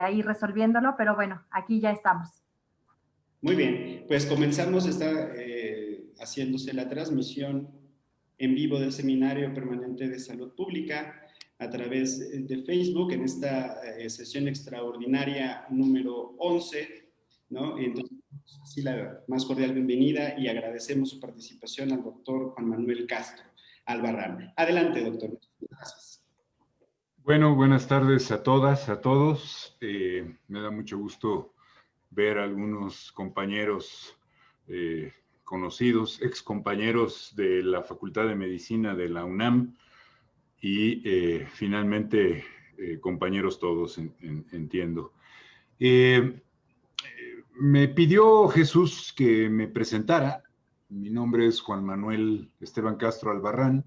ir resolviéndolo, pero bueno, aquí ya estamos. Muy bien, pues comenzamos, está haciéndose la transmisión en vivo del Seminario Permanente de Salud Pública a través de Facebook en esta sesión extraordinaria número 11, ¿no? Entonces, sí, la más cordial bienvenida y agradecemos su participación al doctor Juan Manuel Castro Albarrán. Adelante, doctor. Gracias. Bueno, buenas tardes a todas, a todos. Me da mucho gusto ver a algunos compañeros conocidos, excompañeros de la Facultad de Medicina de la UNAM y finalmente compañeros todos, entiendo. Me pidió Jesús que me presentara. Mi nombre es Juan Manuel Esteban Castro Albarrán.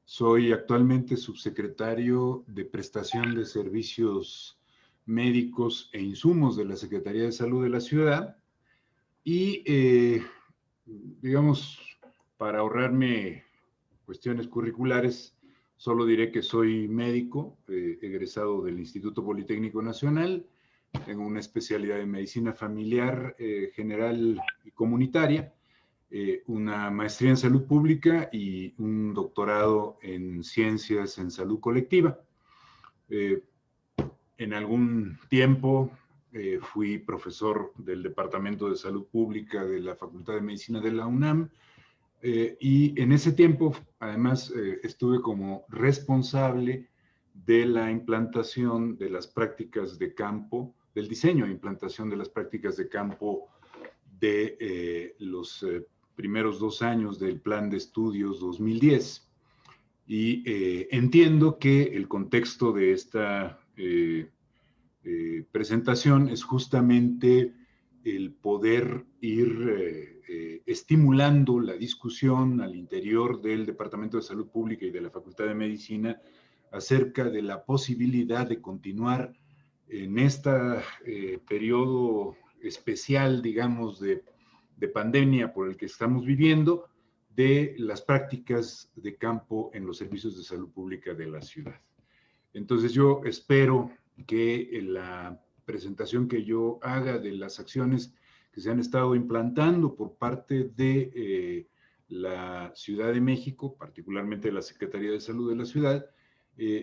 Soy actualmente subsecretario de Prestación de Servicios Médicos e Insumos de la Secretaría de Salud de la Ciudad y, digamos, para ahorrarme cuestiones curriculares, solo diré que soy médico, egresado del Instituto Politécnico Nacional, tengo una especialidad en medicina familiar, general y comunitaria, una maestría en salud pública y un doctorado en ciencias en salud colectiva. En algún tiempo fui profesor del Departamento de Salud Pública de la Facultad de Medicina de la UNAM y en ese tiempo además estuve como responsable de la implantación de las prácticas de campo, del diseño e implantación de las prácticas de campo de los primeros 2 años del Plan de Estudios 2010. Y entiendo que el contexto de esta presentación es justamente el poder ir estimulando la discusión al interior del Departamento de Salud Pública y de la Facultad de Medicina acerca de la posibilidad de continuar en este periodo especial, digamos, de pandemia por el que estamos viviendo, de las prácticas de campo en los servicios de salud pública de la ciudad. Entonces yo espero que la presentación que yo haga de las acciones que se han estado implantando por parte de la Ciudad de México, particularmente de la Secretaría de Salud de la ciudad,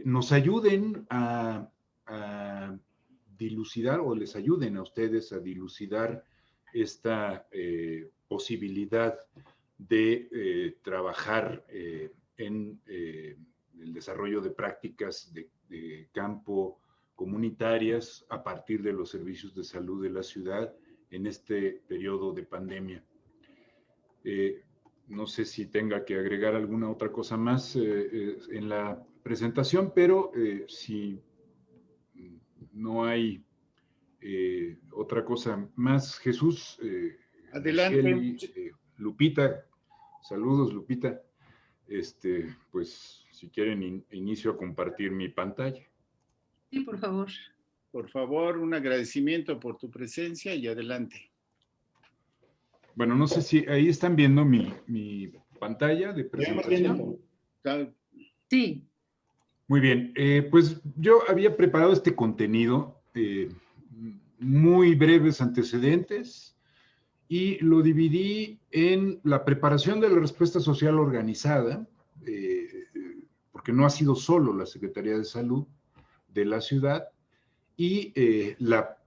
nos ayuden a dilucidar o les ayuden a ustedes a dilucidar esta posibilidad de trabajar en el desarrollo de prácticas de campo comunitarias a partir de los servicios de salud de la ciudad en este periodo de pandemia. No sé si tenga que agregar alguna otra cosa más en la presentación, pero si no hay otra cosa más, Jesús, adelante. Michelle, Lupita, saludos Lupita, pues si quieren inicio a compartir mi pantalla. Sí, por favor. Por favor, un agradecimiento por tu presencia y adelante. Bueno, no sé si ahí están viendo mi pantalla de presentación. Sí. Muy bien, pues yo había preparado este contenido, muy breves antecedentes, y lo dividí en la preparación de la respuesta social organizada, porque no ha sido solo la Secretaría de Salud de la ciudad, y la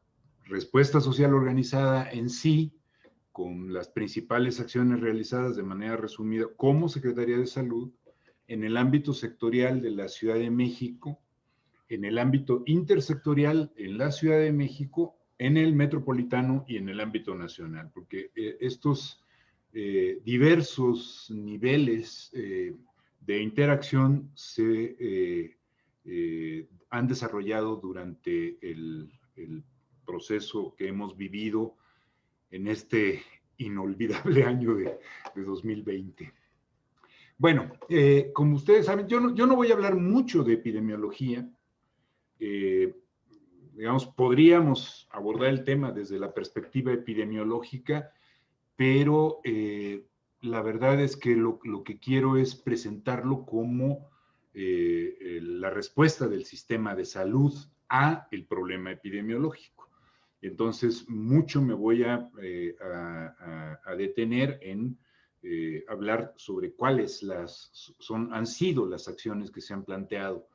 respuesta social organizada en sí, con las principales acciones realizadas de manera resumida como Secretaría de Salud en el ámbito sectorial de la Ciudad de México, en el ámbito intersectorial en la Ciudad de México, en el metropolitano y en el ámbito nacional, porque estos diversos niveles de interacción se han desarrollado durante el proceso que hemos vivido en este inolvidable año de 2020. Bueno, como ustedes saben, yo no voy a hablar mucho de epidemiología. Digamos, podríamos abordar el tema desde la perspectiva epidemiológica, pero la verdad es que lo que quiero es presentarlo como la respuesta del sistema de salud a el problema epidemiológico. Entonces, mucho me voy a detener en hablar sobre cuáles han sido las acciones que se han planteado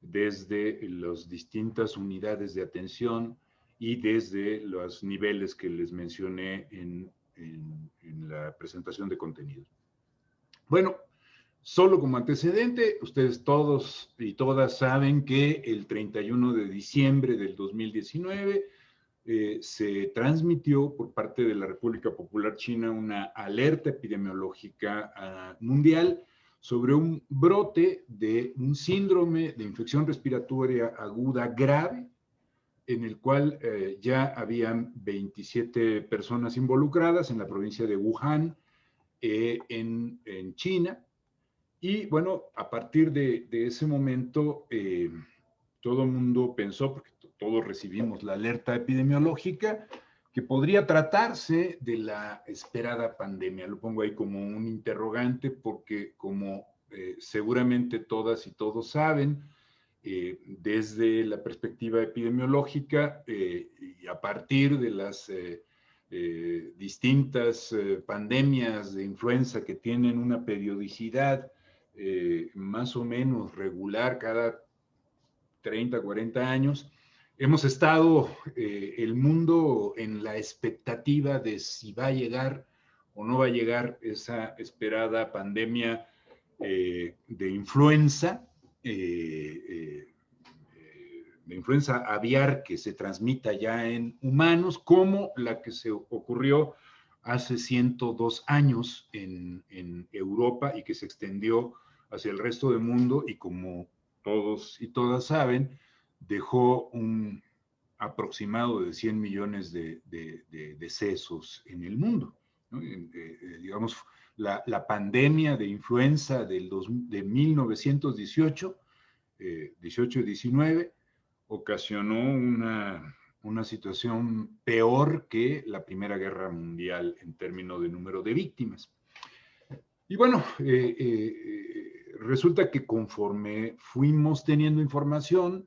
desde las distintas unidades de atención y desde los niveles que les mencioné en la presentación de contenido. Bueno, solo como antecedente, ustedes todos y todas saben que el 31 de diciembre del 2019 se transmitió por parte de la República Popular China una alerta epidemiológica mundial sobre un brote de un síndrome de infección respiratoria aguda grave, en el cual ya habían 27 personas involucradas en la provincia de Wuhan, en China. Y bueno, a partir de ese momento, todo el mundo pensó, porque todos recibimos la alerta epidemiológica, que podría tratarse de la esperada pandemia. Lo pongo ahí como un interrogante porque, como seguramente todas y todos saben, desde la perspectiva epidemiológica y a partir de las distintas pandemias de influenza que tienen una periodicidad más o menos regular cada 30, 40 años, hemos estado el mundo en la expectativa de si va a llegar o no va a llegar esa esperada pandemia de influenza aviar que se transmita ya en humanos, como la que se ocurrió hace 102 años en Europa y que se extendió hacia el resto del mundo y, como todos y todas saben, dejó un aproximado de 100 millones de decesos en el mundo, ¿no? Digamos, la pandemia de influenza de 1918, 18 y 19, ocasionó una situación peor que la Primera Guerra Mundial en términos de número de víctimas. Y bueno, resulta que conforme fuimos teniendo información,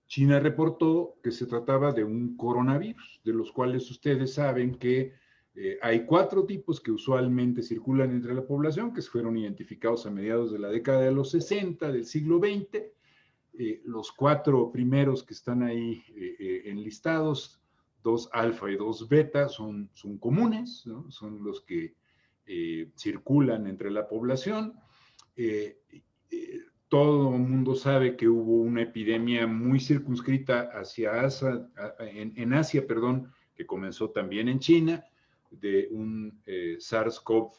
China reportó que se trataba de un coronavirus, de los cuales ustedes saben que hay 4 tipos que usualmente circulan entre la población, que fueron identificados a mediados de la década de los 60 del siglo XX. Los 4 primeros que están ahí enlistados, 2 alfa y 2 beta, son comunes, ¿no? Son los que circulan entre la población. Todo el mundo sabe que hubo una epidemia muy circunscrita en Asia, que comenzó también en China, de un SARS-CoV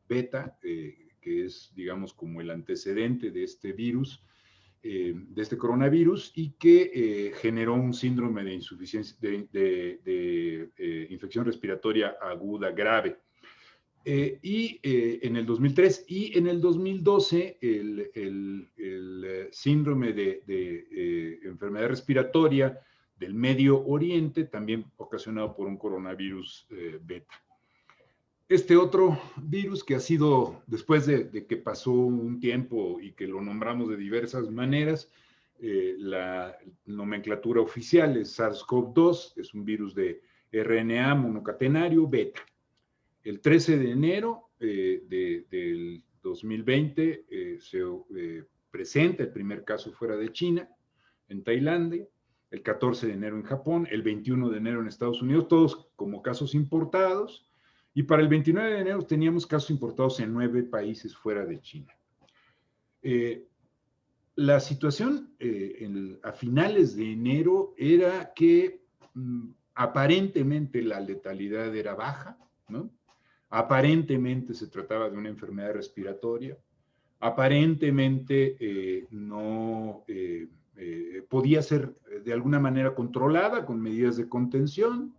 beta, que es, digamos, como el antecedente de este virus, de este coronavirus, y que generó un síndrome de insuficiencia de infección respiratoria aguda grave. En el 2003 y en el 2012 el síndrome de enfermedad respiratoria del Medio Oriente, también ocasionado por un coronavirus beta. Este otro virus, que ha sido, después de que pasó un tiempo y que lo nombramos de diversas maneras, la nomenclatura oficial es SARS-CoV-2, es un virus de RNA monocatenario beta. El 13 de enero del 2020 se presenta el primer caso fuera de China, en Tailandia, el 14 de enero en Japón, el 21 de enero en Estados Unidos, todos como casos importados, y para el 29 de enero teníamos casos importados en 9 países fuera de China. La situación a finales de enero era que aparentemente la letalidad era baja, ¿no? Aparentemente se trataba de una enfermedad respiratoria, aparentemente no podía ser de alguna manera controlada con medidas de contención.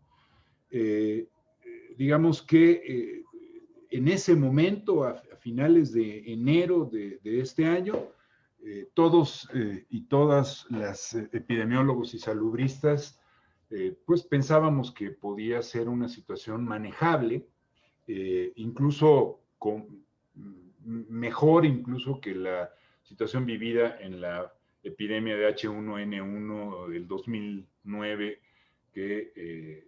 Digamos que en ese momento, a finales de enero de este año, todos y todas las epidemiólogos y salubristas pues pensábamos que podía ser una situación manejable, incluso mejor incluso que la situación vivida en la epidemia de H1N1 del 2009, de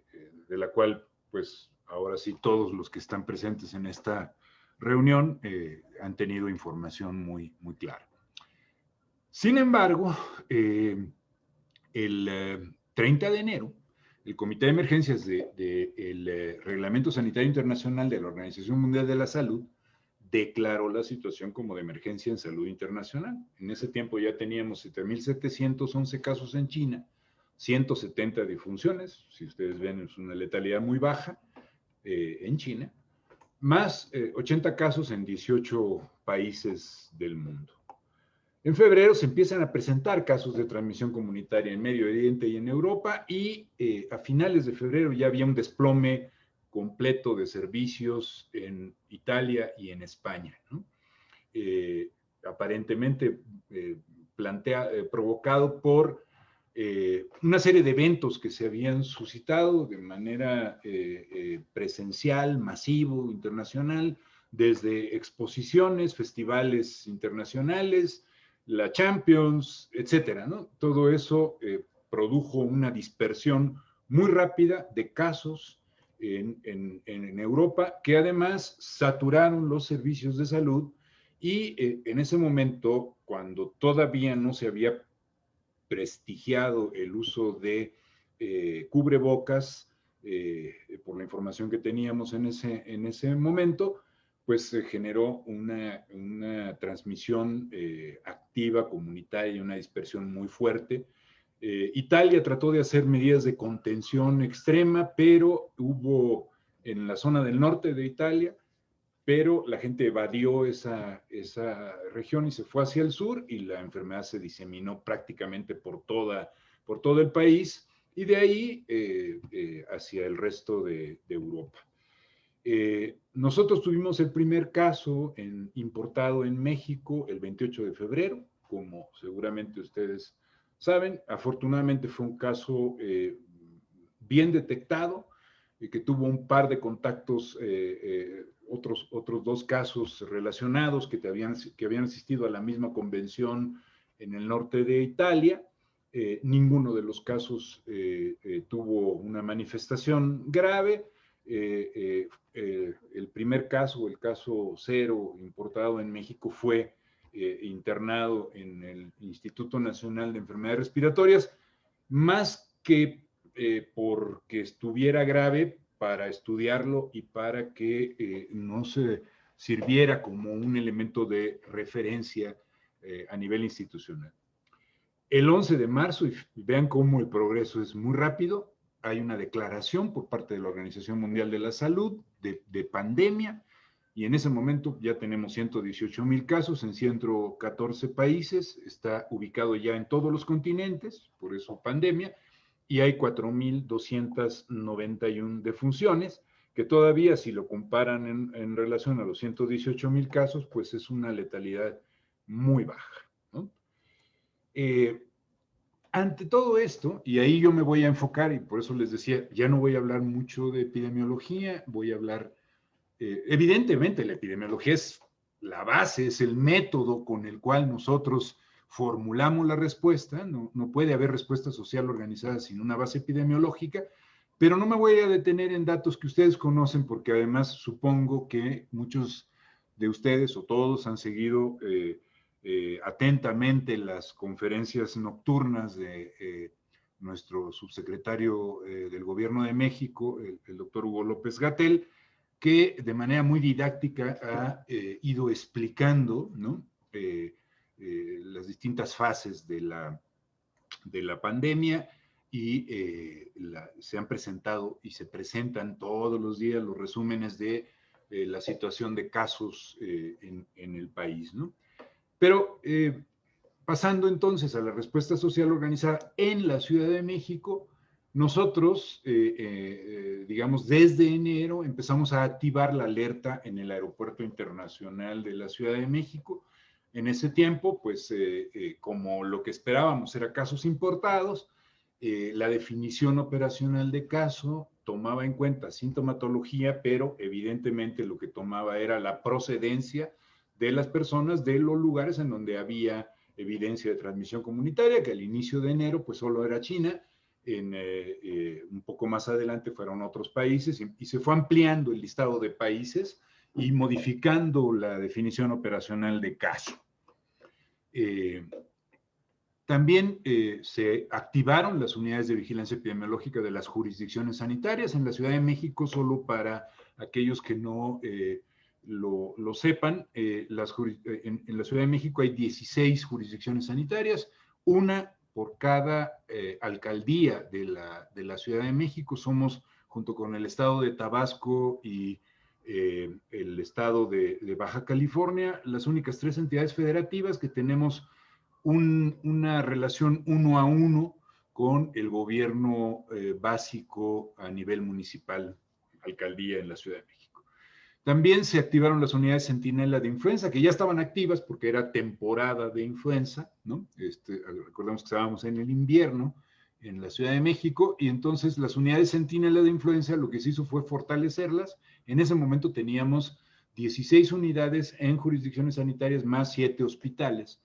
la cual, pues, ahora sí, todos los que están presentes en esta reunión han tenido información muy, muy clara. Sin embargo, el 30 de enero, el Comité de Emergencias del Reglamento Sanitario Internacional de la Organización Mundial de la Salud declaró la situación como de emergencia en salud internacional. En ese tiempo ya teníamos 7.711 casos en China, 170 defunciones, si ustedes ven es una letalidad muy baja en China, más 80 casos en 18 países del mundo. En febrero se empiezan a presentar casos de transmisión comunitaria en Medio Oriente y en Europa, y a finales de febrero ya había un desplome completo de servicios en Italia y en España, ¿no? Aparentemente provocado por una serie de eventos que se habían suscitado de manera presencial, masivo, internacional, desde exposiciones, festivales internacionales, la Champions, etcétera, ¿no? Todo eso produjo una dispersión muy rápida de casos en Europa, que además saturaron los servicios de salud, y en ese momento, cuando todavía no se había prestigiado el uso de cubrebocas, por la información que teníamos en ese momento, pues se generó una transmisión activa, comunitaria, y una dispersión muy fuerte. Italia trató de hacer medidas de contención extrema, pero hubo en la zona del norte de Italia, pero la gente evadió esa región y se fue hacia el sur, y la enfermedad se diseminó prácticamente por todo el país, y de ahí hacia el resto de Europa. Nosotros tuvimos el primer caso importado en México el 28 de febrero, como seguramente ustedes saben. Afortunadamente fue un caso bien detectado, que tuvo un par de contactos, otros dos casos relacionados que habían asistido a la misma convención en el norte de Italia. Ninguno de los casos tuvo una manifestación grave. El primer caso, el caso 0 importado en México, fue internado en el Instituto Nacional de Enfermedades Respiratorias, más que porque estuviera grave, para estudiarlo y para que no se sirviera como un elemento de referencia a nivel institucional. El 11 de marzo, y vean cómo el progreso es muy rápido, hay una declaración por parte de la Organización Mundial de la Salud de pandemia, y en ese momento ya tenemos 118,000 casos en 114 países, está ubicado ya en todos los continentes, por eso pandemia, y hay 4,291 defunciones, que todavía, si lo comparan en relación a los 118,000 casos, pues es una letalidad muy baja, ¿no? Ante todo esto, y ahí yo me voy a enfocar, y por eso les decía, ya no voy a hablar mucho de epidemiología, voy a hablar, evidentemente la epidemiología es la base, es el método con el cual nosotros formulamos la respuesta. No puede haber respuesta social organizada sin una base epidemiológica, pero no me voy a detener en datos que ustedes conocen, porque además supongo que muchos de ustedes o todos han seguido atentamente las conferencias nocturnas de nuestro subsecretario del Gobierno de México, el doctor Hugo López-Gatell, que de manera muy didáctica ha ido explicando, ¿no?, las distintas fases de la pandemia, y se han presentado y se presentan todos los días los resúmenes de la situación de casos en el país, ¿no? Pero pasando entonces a la respuesta social organizada en la Ciudad de México, nosotros, digamos, desde enero empezamos a activar la alerta en el Aeropuerto Internacional de la Ciudad de México. En ese tiempo, pues, como lo que esperábamos era casos importados, la definición operacional de caso tomaba en cuenta sintomatología, pero evidentemente lo que tomaba era la procedencia de las personas de los lugares en donde había evidencia de transmisión comunitaria, que al inicio de enero pues solo era China, un poco más adelante fueron otros países y se fue ampliando el listado de países y modificando la definición operacional de caso. También se activaron las unidades de vigilancia epidemiológica de las jurisdicciones sanitarias en la Ciudad de México, solo para aquellos que no lo sepan. En la Ciudad de México hay 16 jurisdicciones sanitarias, una por cada alcaldía de la Ciudad de México. Somos, junto con el estado de Tabasco y el estado de Baja California, las únicas 3 entidades federativas que tenemos una relación 1 a 1 con el gobierno básico a nivel municipal, alcaldía en la Ciudad de México. También se activaron las unidades Centinela de influenza, que ya estaban activas porque era temporada de influenza, ¿no? Recordemos que estábamos en el invierno en la Ciudad de México, y entonces las unidades Centinela de influenza lo que se hizo fue fortalecerlas. En ese momento teníamos 16 unidades en jurisdicciones sanitarias más 7 hospitales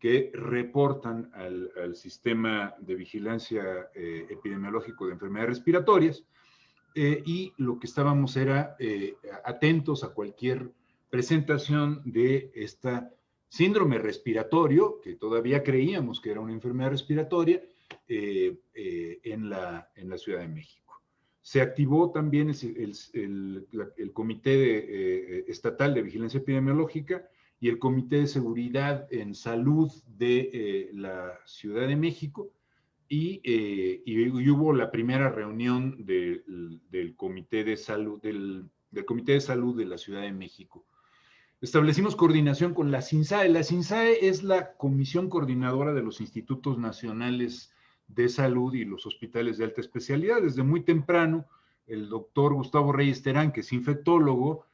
que reportan al sistema de vigilancia epidemiológico de enfermedades respiratorias, y lo que estábamos era atentos a cualquier presentación de esta síndrome respiratorio, que todavía creíamos que era una enfermedad respiratoria, en la Ciudad de México. Se activó también el Comité Estatal de Vigilancia Epidemiológica y el Comité de Seguridad en Salud de la Ciudad de México, y hubo la primera reunión del Comité de Salud del Comité de Salud de la Ciudad de México. Establecimos coordinación con la CINSAE. La CINSAE es la Comisión Coordinadora de los Institutos Nacionales de Salud y los hospitales de alta especialidad. Desde muy temprano, el doctor Gustavo Reyes Terán, que es infectólogo,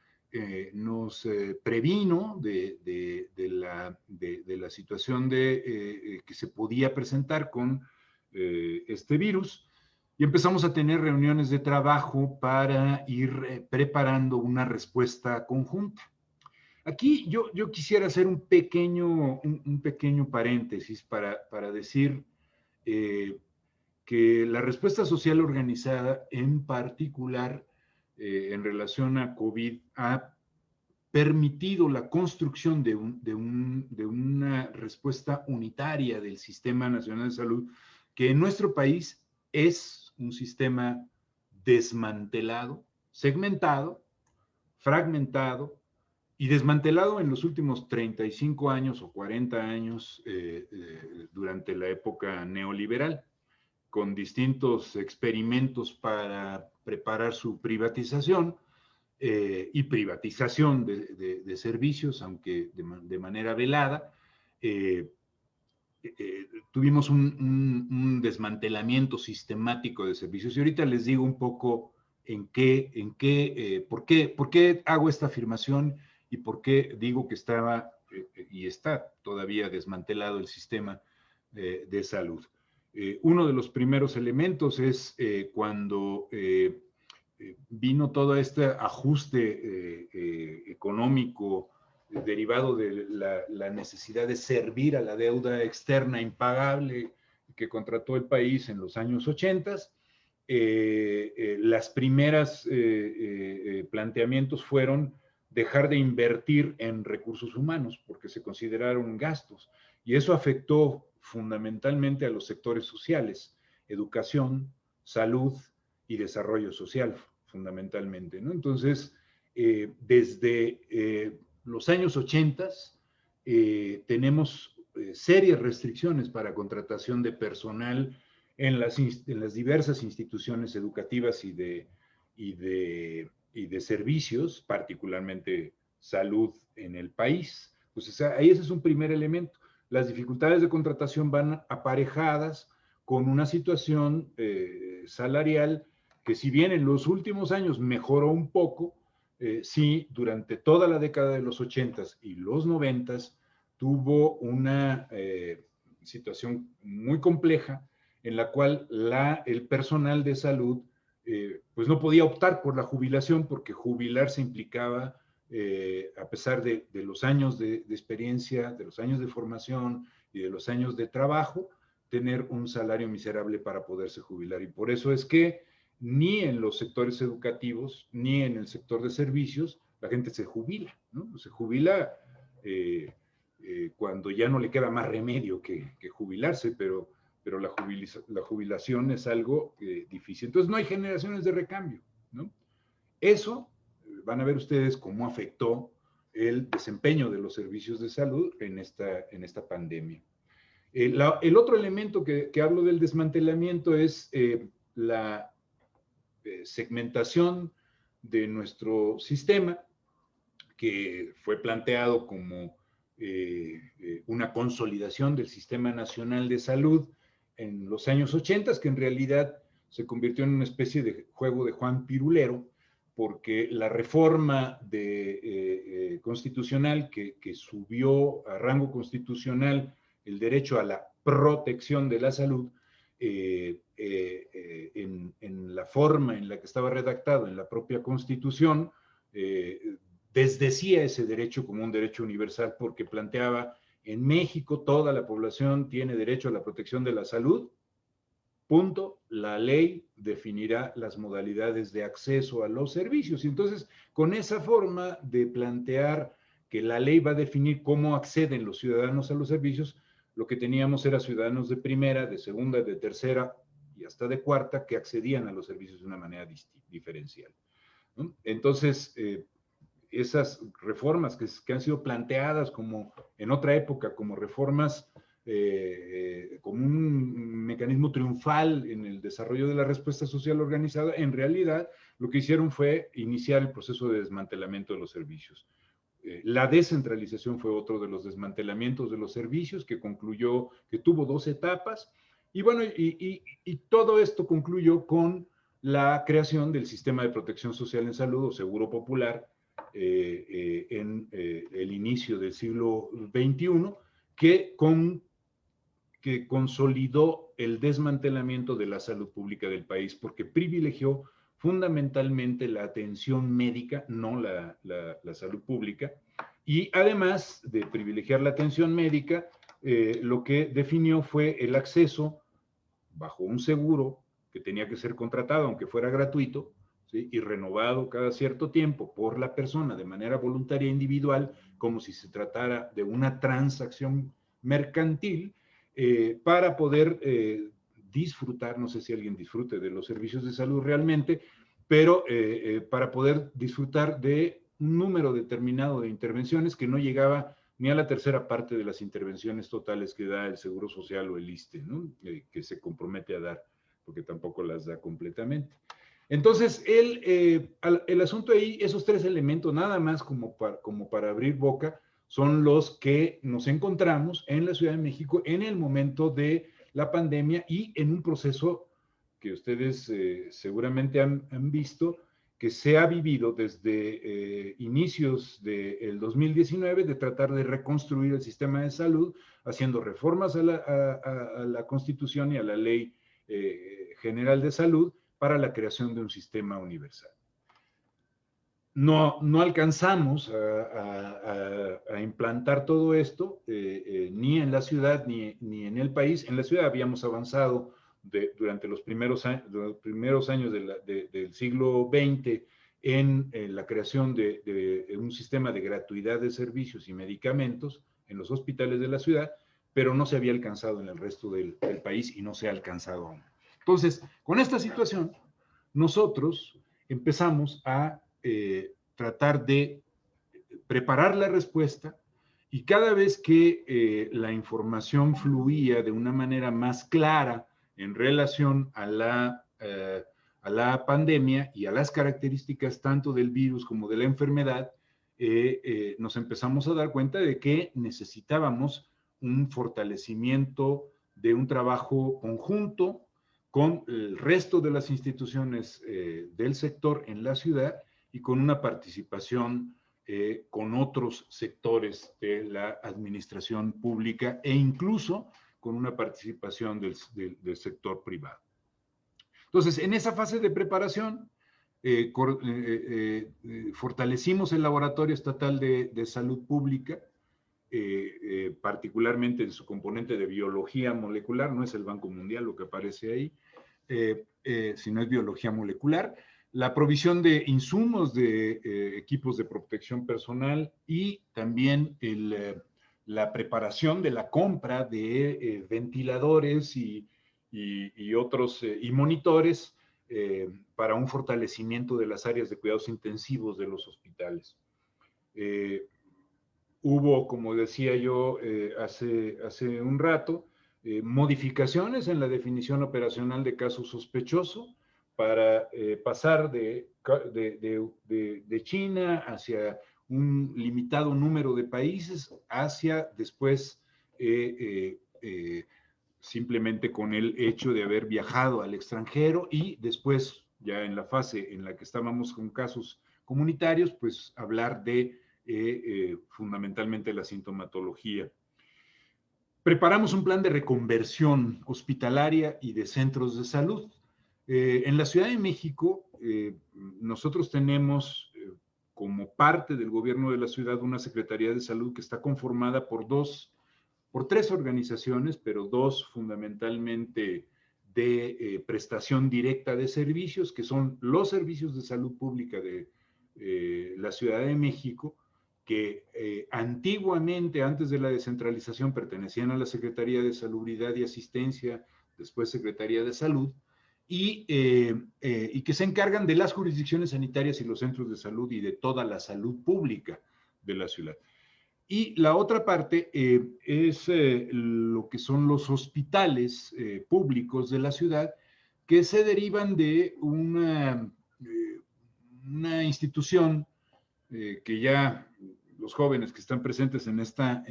nos previno de la situación que se podía presentar con este virus, y empezamos a tener reuniones de trabajo para ir preparando una respuesta conjunta. Aquí yo quisiera hacer un pequeño paréntesis para decir que la respuesta social organizada, en particular en relación a COVID, ha permitido la construcción de una respuesta unitaria del Sistema Nacional de Salud, que en nuestro país es un sistema desmantelado, segmentado, fragmentado y desmantelado en los últimos 35 años o 40 años durante la época neoliberal, con distintos experimentos para preparar su privatización y privatización de servicios, aunque de manera velada. Tuvimos un desmantelamiento sistemático de servicios, y ahorita les digo un poco por qué hago esta afirmación y por qué digo que estaba y está todavía desmantelado el sistema de salud. Uno de los primeros elementos es cuando vino todo este ajuste económico derivado de la necesidad de servir a la deuda externa impagable que contrató el país en los años 80. Las primeras planteamientos fueron dejar de invertir en recursos humanos porque se consideraron gastos, y eso afectó fundamentalmente a los sectores sociales, educación, salud y desarrollo social, fundamentalmente, ¿no? Entonces, desde los años 80 tenemos serias restricciones para contratación de personal en las diversas instituciones educativas y de servicios, particularmente salud en el país. Pues ahí ese es un primer elemento. Las dificultades de contratación van aparejadas con una situación salarial que, si bien en los últimos años mejoró un poco, sí, durante toda la década de los 80s y los 90s tuvo una situación muy compleja en la cual el personal de salud pues no podía optar por la jubilación, porque jubilarse implicaba, a pesar de los años de experiencia, de los años de formación y de los años de trabajo, tener un salario miserable para poderse jubilar. Y por eso es que ni en los sectores educativos, ni en el sector de servicios, la gente se jubila, ¿no? Se jubila cuando ya no le queda más remedio que jubilarse, pero la jubilación es algo difícil. Entonces no hay generaciones de recambio, ¿no? Eso van a ver ustedes cómo afectó el desempeño de los servicios de salud en esta pandemia. El otro elemento que hablo del desmantelamiento es la segmentación de nuestro sistema, que fue planteado como una consolidación del Sistema Nacional de Salud en los años 80, que en realidad se convirtió en una especie de juego de Juan Pirulero, porque la reforma constitucional que subió a rango constitucional el derecho a la protección de la salud, en la forma en la que estaba redactado en la propia Constitución, desdecía ese derecho como un derecho universal, porque planteaba: en México toda la población tiene derecho a la protección de la salud, punto. La ley definirá las modalidades de acceso a los servicios. Y entonces, con esa forma de plantear que la ley va a definir cómo acceden los ciudadanos a los servicios, lo que teníamos era ciudadanos de primera, de segunda, de tercera y hasta de cuarta que accedían a los servicios de una manera diferencial, ¿no? Entonces, esas reformas que han sido planteadas como en otra época como reformas, como un mecanismo triunfal en el desarrollo de la respuesta social organizada, en realidad lo que hicieron fue iniciar el proceso de desmantelamiento de los servicios. La descentralización fue otro de los desmantelamientos de los servicios que concluyó, que tuvo 2 etapas, y bueno, y todo esto concluyó con la creación del Sistema de Protección Social en Salud o Seguro Popular en el inicio del siglo XXI, que consolidó el desmantelamiento de la salud pública del país, porque privilegió fundamentalmente la atención médica, no la salud pública, y además de privilegiar la atención médica, lo que definió fue el acceso bajo un seguro que tenía que ser contratado, aunque fuera gratuito, ¿sí? Y renovado cada cierto tiempo por la persona de manera voluntaria e individual, como si se tratara de una transacción mercantil, para poder disfrutar, no sé si alguien disfrute de los servicios de salud realmente, pero para poder disfrutar de un número determinado de intervenciones que no llegaba ni a la tercera parte de las intervenciones totales que da el Seguro Social o el ISSSTE, ¿no? Que se compromete a dar, porque tampoco las da completamente. Entonces, el asunto ahí, esos 3 elementos, nada más como para abrir boca, son los que nos encontramos en la Ciudad de México en el momento de la pandemia y en un proceso que ustedes seguramente han visto, que se ha vivido desde inicios del 2019, de tratar de reconstruir el sistema de salud, haciendo reformas a la Constitución y a la Ley General de Salud para la creación de un sistema universal. No alcanzamos a implantar todo esto, ni en la ciudad ni en el país. En la ciudad habíamos avanzado durante los primeros años del siglo XX en la creación de un sistema de gratuidad de servicios y medicamentos en los hospitales de la ciudad, pero no se había alcanzado en el resto del país y no se ha alcanzado aún. Entonces, con esta situación, nosotros empezamos a tratar de preparar la respuesta, y cada vez que la información fluía de una manera más clara en relación a la pandemia y a las características tanto del virus como de la enfermedad, nos empezamos a dar cuenta de que necesitábamos un fortalecimiento de un trabajo conjunto con el resto de las instituciones del sector en la ciudad y con una participación con otros sectores de la administración pública e incluso con una participación del sector privado. Entonces, en esa fase de preparación, fortalecimos el Laboratorio Estatal de Salud Pública, particularmente en su componente de biología molecular, no es el Banco Mundial lo que aparece ahí, sino es biología molecular, la provisión de insumos de equipos de protección personal y también la preparación de la compra de ventiladores y otros y monitores para un fortalecimiento de las áreas de cuidados intensivos de los hospitales. Hubo, como decía yo hace un rato, modificaciones en la definición operacional de caso sospechoso para pasar de China hacia un limitado número de países, hacia después simplemente con el hecho de haber viajado al extranjero y después, ya en la fase en la que estábamos con casos comunitarios, pues hablar de fundamentalmente la sintomatología. Preparamos un plan de reconversión hospitalaria y de centros de salud. En la Ciudad de México, nosotros tenemos como parte del gobierno de la ciudad una Secretaría de Salud que está conformada por tres organizaciones, pero dos fundamentalmente de prestación directa de servicios, que son los servicios de salud pública de la Ciudad de México, que antiguamente, antes de la descentralización, pertenecían a la Secretaría de Salubridad y Asistencia, después Secretaría de Salud, y que se encargan de las jurisdicciones sanitarias y los centros de salud y de toda la salud pública de la ciudad. Y la otra parte es lo que son los hospitales públicos de la ciudad, que se derivan de una institución que ya los jóvenes que están presentes en esta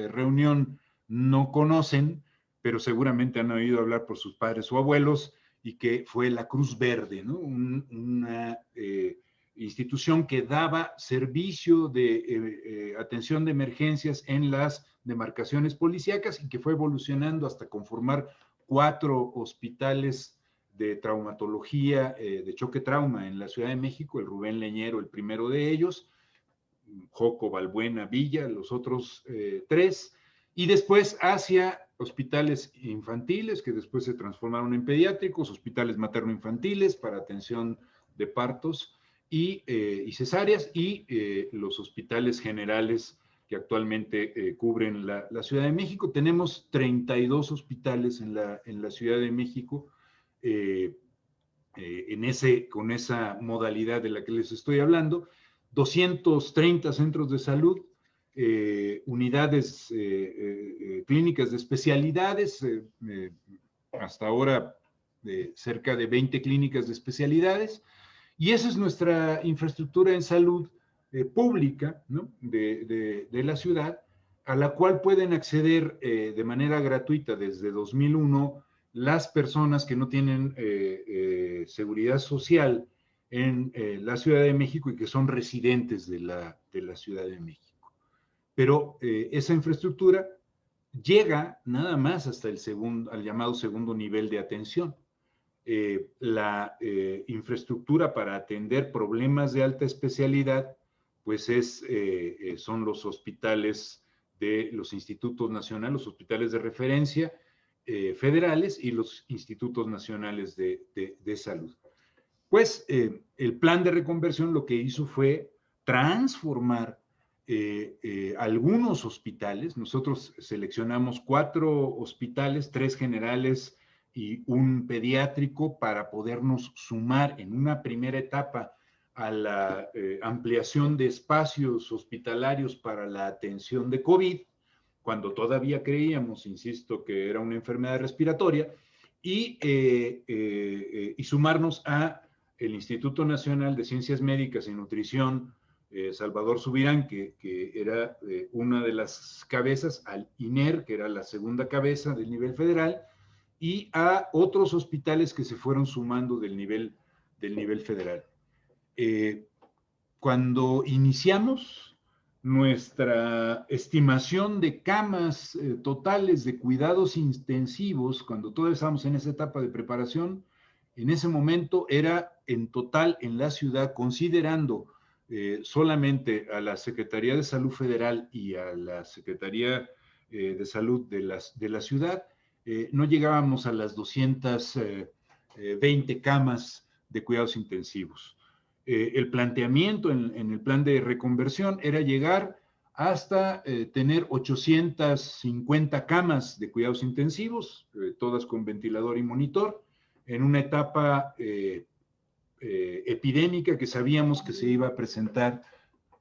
reunión no conocen, pero seguramente han oído hablar por sus padres o abuelos, y que fue la Cruz Verde, ¿no? Una institución que daba servicio de atención de emergencias en las demarcaciones policíacas y que fue evolucionando hasta conformar 4 hospitales de traumatología, de choque trauma en la Ciudad de México, el Rubén Leñero, el primero de ellos, Joco, Balbuena, Villa, los otros 3, y después hacia hospitales infantiles, que después se transformaron en pediátricos, hospitales materno-infantiles para atención de partos y cesáreas, y los hospitales generales que actualmente cubren la Ciudad de México. Tenemos 32 hospitales en la Ciudad de México, con esa modalidad de la que les estoy hablando, 230 centros de salud, unidades clínicas de especialidades, hasta ahora cerca de 20 clínicas de especialidades, y esa es nuestra infraestructura en salud pública, ¿no? de la ciudad, a la cual pueden acceder de manera gratuita desde 2001 las personas que no tienen seguridad social en la Ciudad de México y que son residentes de la Ciudad de México. Pero esa infraestructura llega nada más hasta al llamado segundo nivel de atención. La infraestructura para atender problemas de alta especialidad, pues son los hospitales de los institutos nacionales, los hospitales de referencia federales y los institutos nacionales de salud. Pues el plan de reconversión lo que hizo fue transformar algunos hospitales. Nosotros seleccionamos 4 hospitales, 3 generales y un pediátrico, para podernos sumar en una primera etapa a la ampliación de espacios hospitalarios para la atención de COVID, cuando todavía creíamos, insisto, que era una enfermedad respiratoria, y sumarnos a el Instituto Nacional de Ciencias Médicas y Nutrición, Salvador Subirán, que era una de las cabezas, al INER, que era la segunda cabeza del nivel federal, y a otros hospitales que se fueron sumando del nivel federal. Cuando iniciamos, nuestra estimación de camas totales de cuidados intensivos, cuando todos estábamos en esa etapa de preparación, en ese momento era en total en la ciudad, considerando solamente a la Secretaría de Salud Federal y a la Secretaría de Salud de la ciudad, no llegábamos a las 220 camas de cuidados intensivos. El planteamiento en el plan de reconversión era llegar hasta tener 850 camas de cuidados intensivos, todas con ventilador y monitor, en una etapa epidémica que sabíamos que se iba a presentar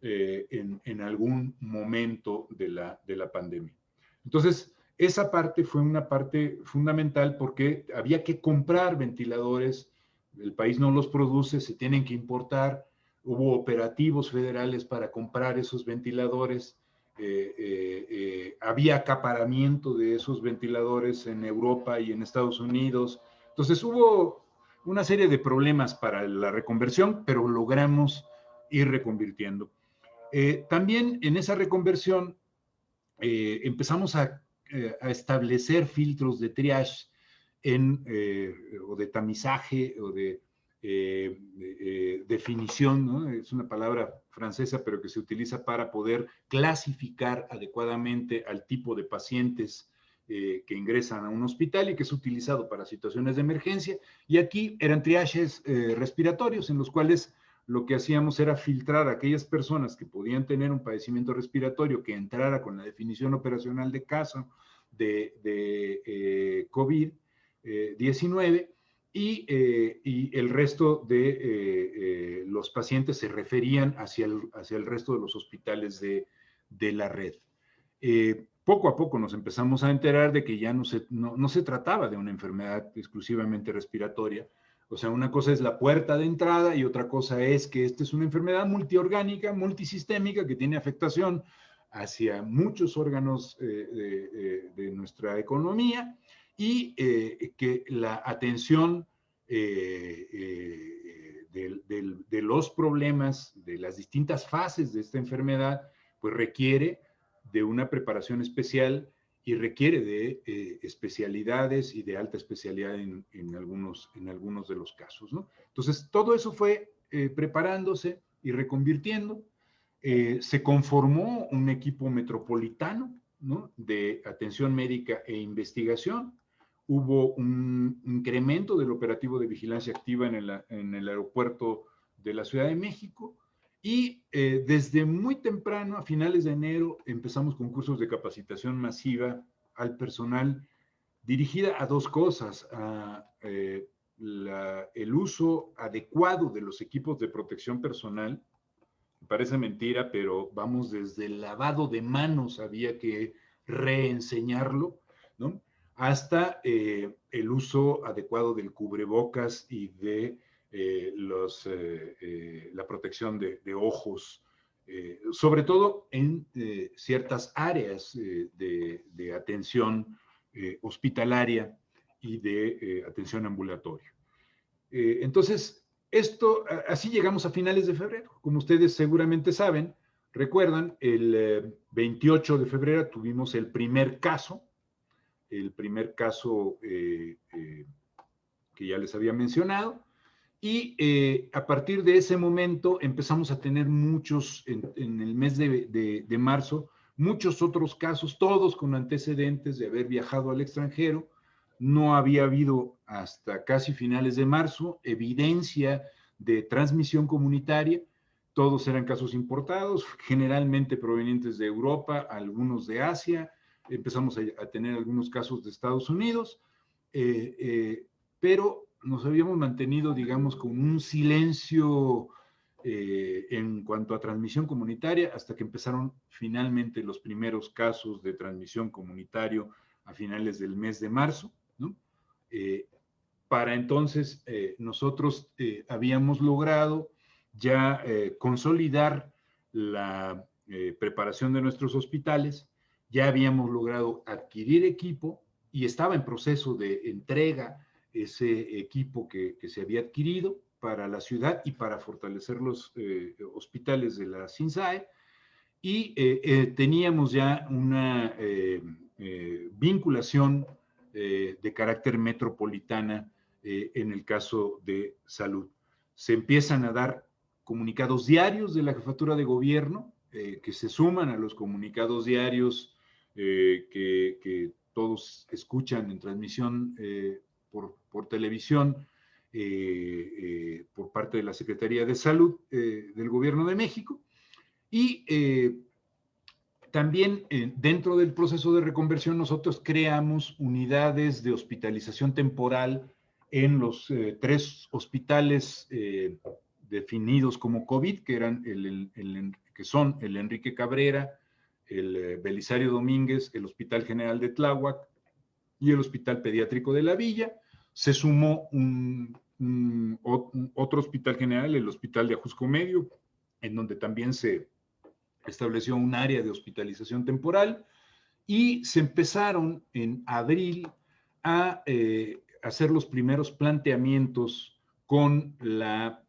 en algún momento de la pandemia. Entonces, esa parte fue una parte fundamental porque había que comprar ventiladores, el país no los produce, se tienen que importar, hubo operativos federales para comprar esos ventiladores, había acaparamiento de esos ventiladores en Europa y en Estados Unidos. Entonces hubo una serie de problemas para la reconversión, pero logramos ir reconvirtiendo. También en esa reconversión empezamos a establecer filtros de triage o de tamizaje o de definición, ¿no? Es una palabra francesa, pero que se utiliza para poder clasificar adecuadamente al tipo de pacientes que ingresan a un hospital y que es utilizado para situaciones de emergencia. Y aquí eran triajes respiratorios en los cuales lo que hacíamos era filtrar a aquellas personas que podían tener un padecimiento respiratorio que entrara con la definición operacional de caso de COVID-19 y el resto de los pacientes se referían hacia el resto de los hospitales de la red. Poco a poco nos empezamos a enterar de que ya no se trataba de una enfermedad exclusivamente respiratoria. O sea, una cosa es la puerta de entrada y otra cosa es que esta es una enfermedad multiorgánica, multisistémica, que tiene afectación hacia muchos órganos de nuestra economía y que la atención de los problemas, de las distintas fases de esta enfermedad, pues requiere de una preparación especial y requiere de especialidades y de alta especialidad en algunos de los casos, ¿no? Entonces, todo eso fue preparándose y reconvirtiendo. Se conformó un equipo metropolitano, ¿no?, de atención médica e investigación. Hubo un incremento del operativo de vigilancia activa en el aeropuerto de la Ciudad de México. Y desde muy temprano, a finales de enero, empezamos con cursos de capacitación masiva al personal dirigida a dos cosas, el uso adecuado de los equipos de protección personal. Me parece mentira, pero vamos, desde el lavado de manos había que reenseñarlo, ¿no?, hasta el uso adecuado del cubrebocas y de la protección de ojos, sobre todo en ciertas áreas de atención hospitalaria y de atención ambulatoria. Entonces, así llegamos a finales de febrero. Como ustedes seguramente saben, recuerdan, el 28 de febrero tuvimos el primer caso que ya les había mencionado. Y a partir de ese momento empezamos a tener muchos, en el mes de marzo, muchos otros casos, todos con antecedentes de haber viajado al extranjero. No había habido hasta casi finales de marzo evidencia de transmisión comunitaria. Todos eran casos importados, generalmente provenientes de Europa, algunos de Asia. Empezamos a tener algunos casos de Estados Unidos, pero nos habíamos mantenido, digamos, con un silencio en cuanto a transmisión comunitaria hasta que empezaron finalmente los primeros casos de transmisión comunitaria a finales del mes de marzo, ¿no? Para entonces nosotros habíamos logrado ya consolidar la preparación de nuestros hospitales, ya habíamos logrado adquirir equipo y estaba en proceso de entrega ese equipo que se había adquirido para la ciudad y para fortalecer los hospitales de la SINSAE, y teníamos ya una vinculación de carácter metropolitana en el caso de salud. Se empiezan a dar comunicados diarios de la Jefatura de Gobierno, que se suman a los comunicados diarios que todos escuchan en transmisión por televisión por parte de la Secretaría de Salud del Gobierno de México. Y también dentro del proceso de reconversión nosotros creamos unidades de hospitalización temporal en los 3 hospitales definidos como COVID, que eran que son el Enrique Cabrera, el Belisario Domínguez, el Hospital General de Tláhuac y el Hospital Pediátrico de la Villa. Se sumó otro hospital general, el Hospital de Ajusco Medio, en donde también se estableció un área de hospitalización temporal, y se empezaron en abril a hacer los primeros planteamientos con la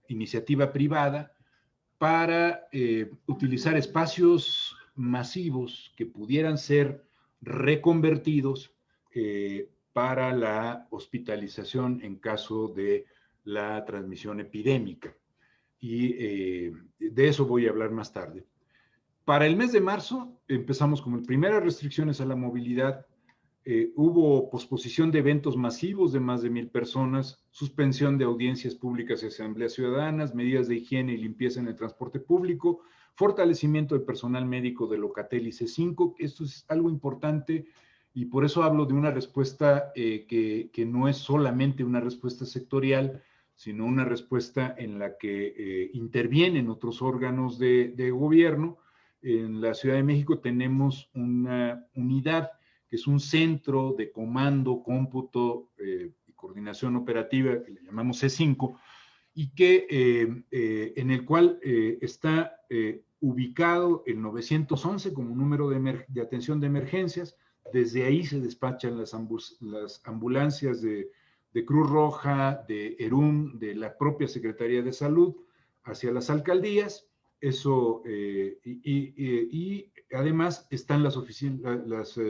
iniciativa privada para utilizar espacios masivos que pudieran ser reconvertidos para la hospitalización en caso de la transmisión epidémica. Y de eso voy a hablar más tarde. Para el mes de marzo empezamos con primeras restricciones a la movilidad. Hubo posposición de eventos masivos de más de 1,000 personas, suspensión de audiencias públicas y asambleas ciudadanas, medidas de higiene y limpieza en el transporte público, fortalecimiento del personal médico de Locatel y C5. Esto es algo importante y por eso hablo de una respuesta que no es solamente una respuesta sectorial, sino una respuesta en la que intervienen otros órganos de gobierno. En la Ciudad de México tenemos una unidad que es un centro de comando, cómputo y coordinación operativa, que le llamamos C5, y que, en el cual está ubicado el 911 como número de atención de emergencias. Desde ahí se despachan las ambulancias de Cruz Roja, de ERUM, de la propia Secretaría de Salud, hacia las alcaldías. Eso, y además están las oficinas,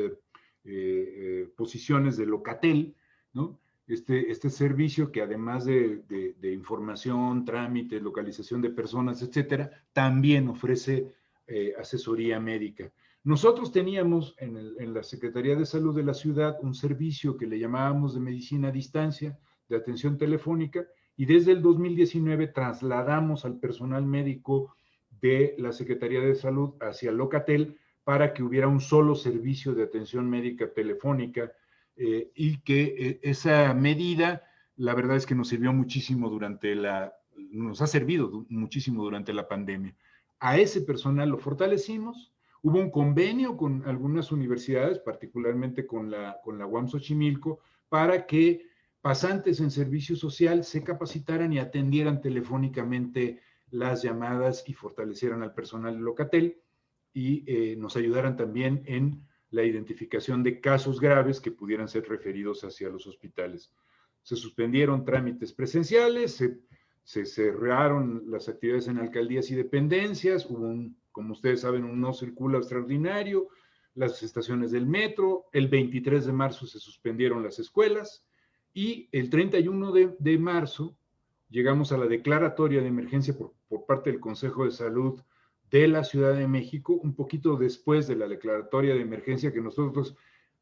posiciones de Locatel, ¿no? Este servicio que además de información, trámites, localización de personas, etcétera, también ofrece asesoría médica. Nosotros teníamos en la Secretaría de Salud de la ciudad un servicio que le llamábamos de medicina a distancia, de atención telefónica, y desde el 2019 trasladamos al personal médico de la Secretaría de Salud hacia Locatel para que hubiera un solo servicio de atención médica telefónica, y que esa medida, la verdad es que nos sirvió muchísimo nos ha servido muchísimo durante la pandemia. A ese personal lo fortalecimos. Hubo un convenio con algunas universidades, particularmente con la UAM Xochimilco, para que pasantes en servicio social se capacitaran y atendieran telefónicamente las llamadas y fortalecieran al personal de Locatel y nos ayudaran también en la identificación de casos graves que pudieran ser referidos hacia los hospitales. Se suspendieron trámites presenciales, se cerraron las actividades en alcaldías y dependencias, hubo como ustedes saben, un no circula extraordinario, las estaciones del metro, el 23 de marzo se suspendieron las escuelas y el 31 de marzo llegamos a la declaratoria de emergencia por parte del Consejo de Salud de la Ciudad de México, un poquito después de la declaratoria de emergencia que nosotros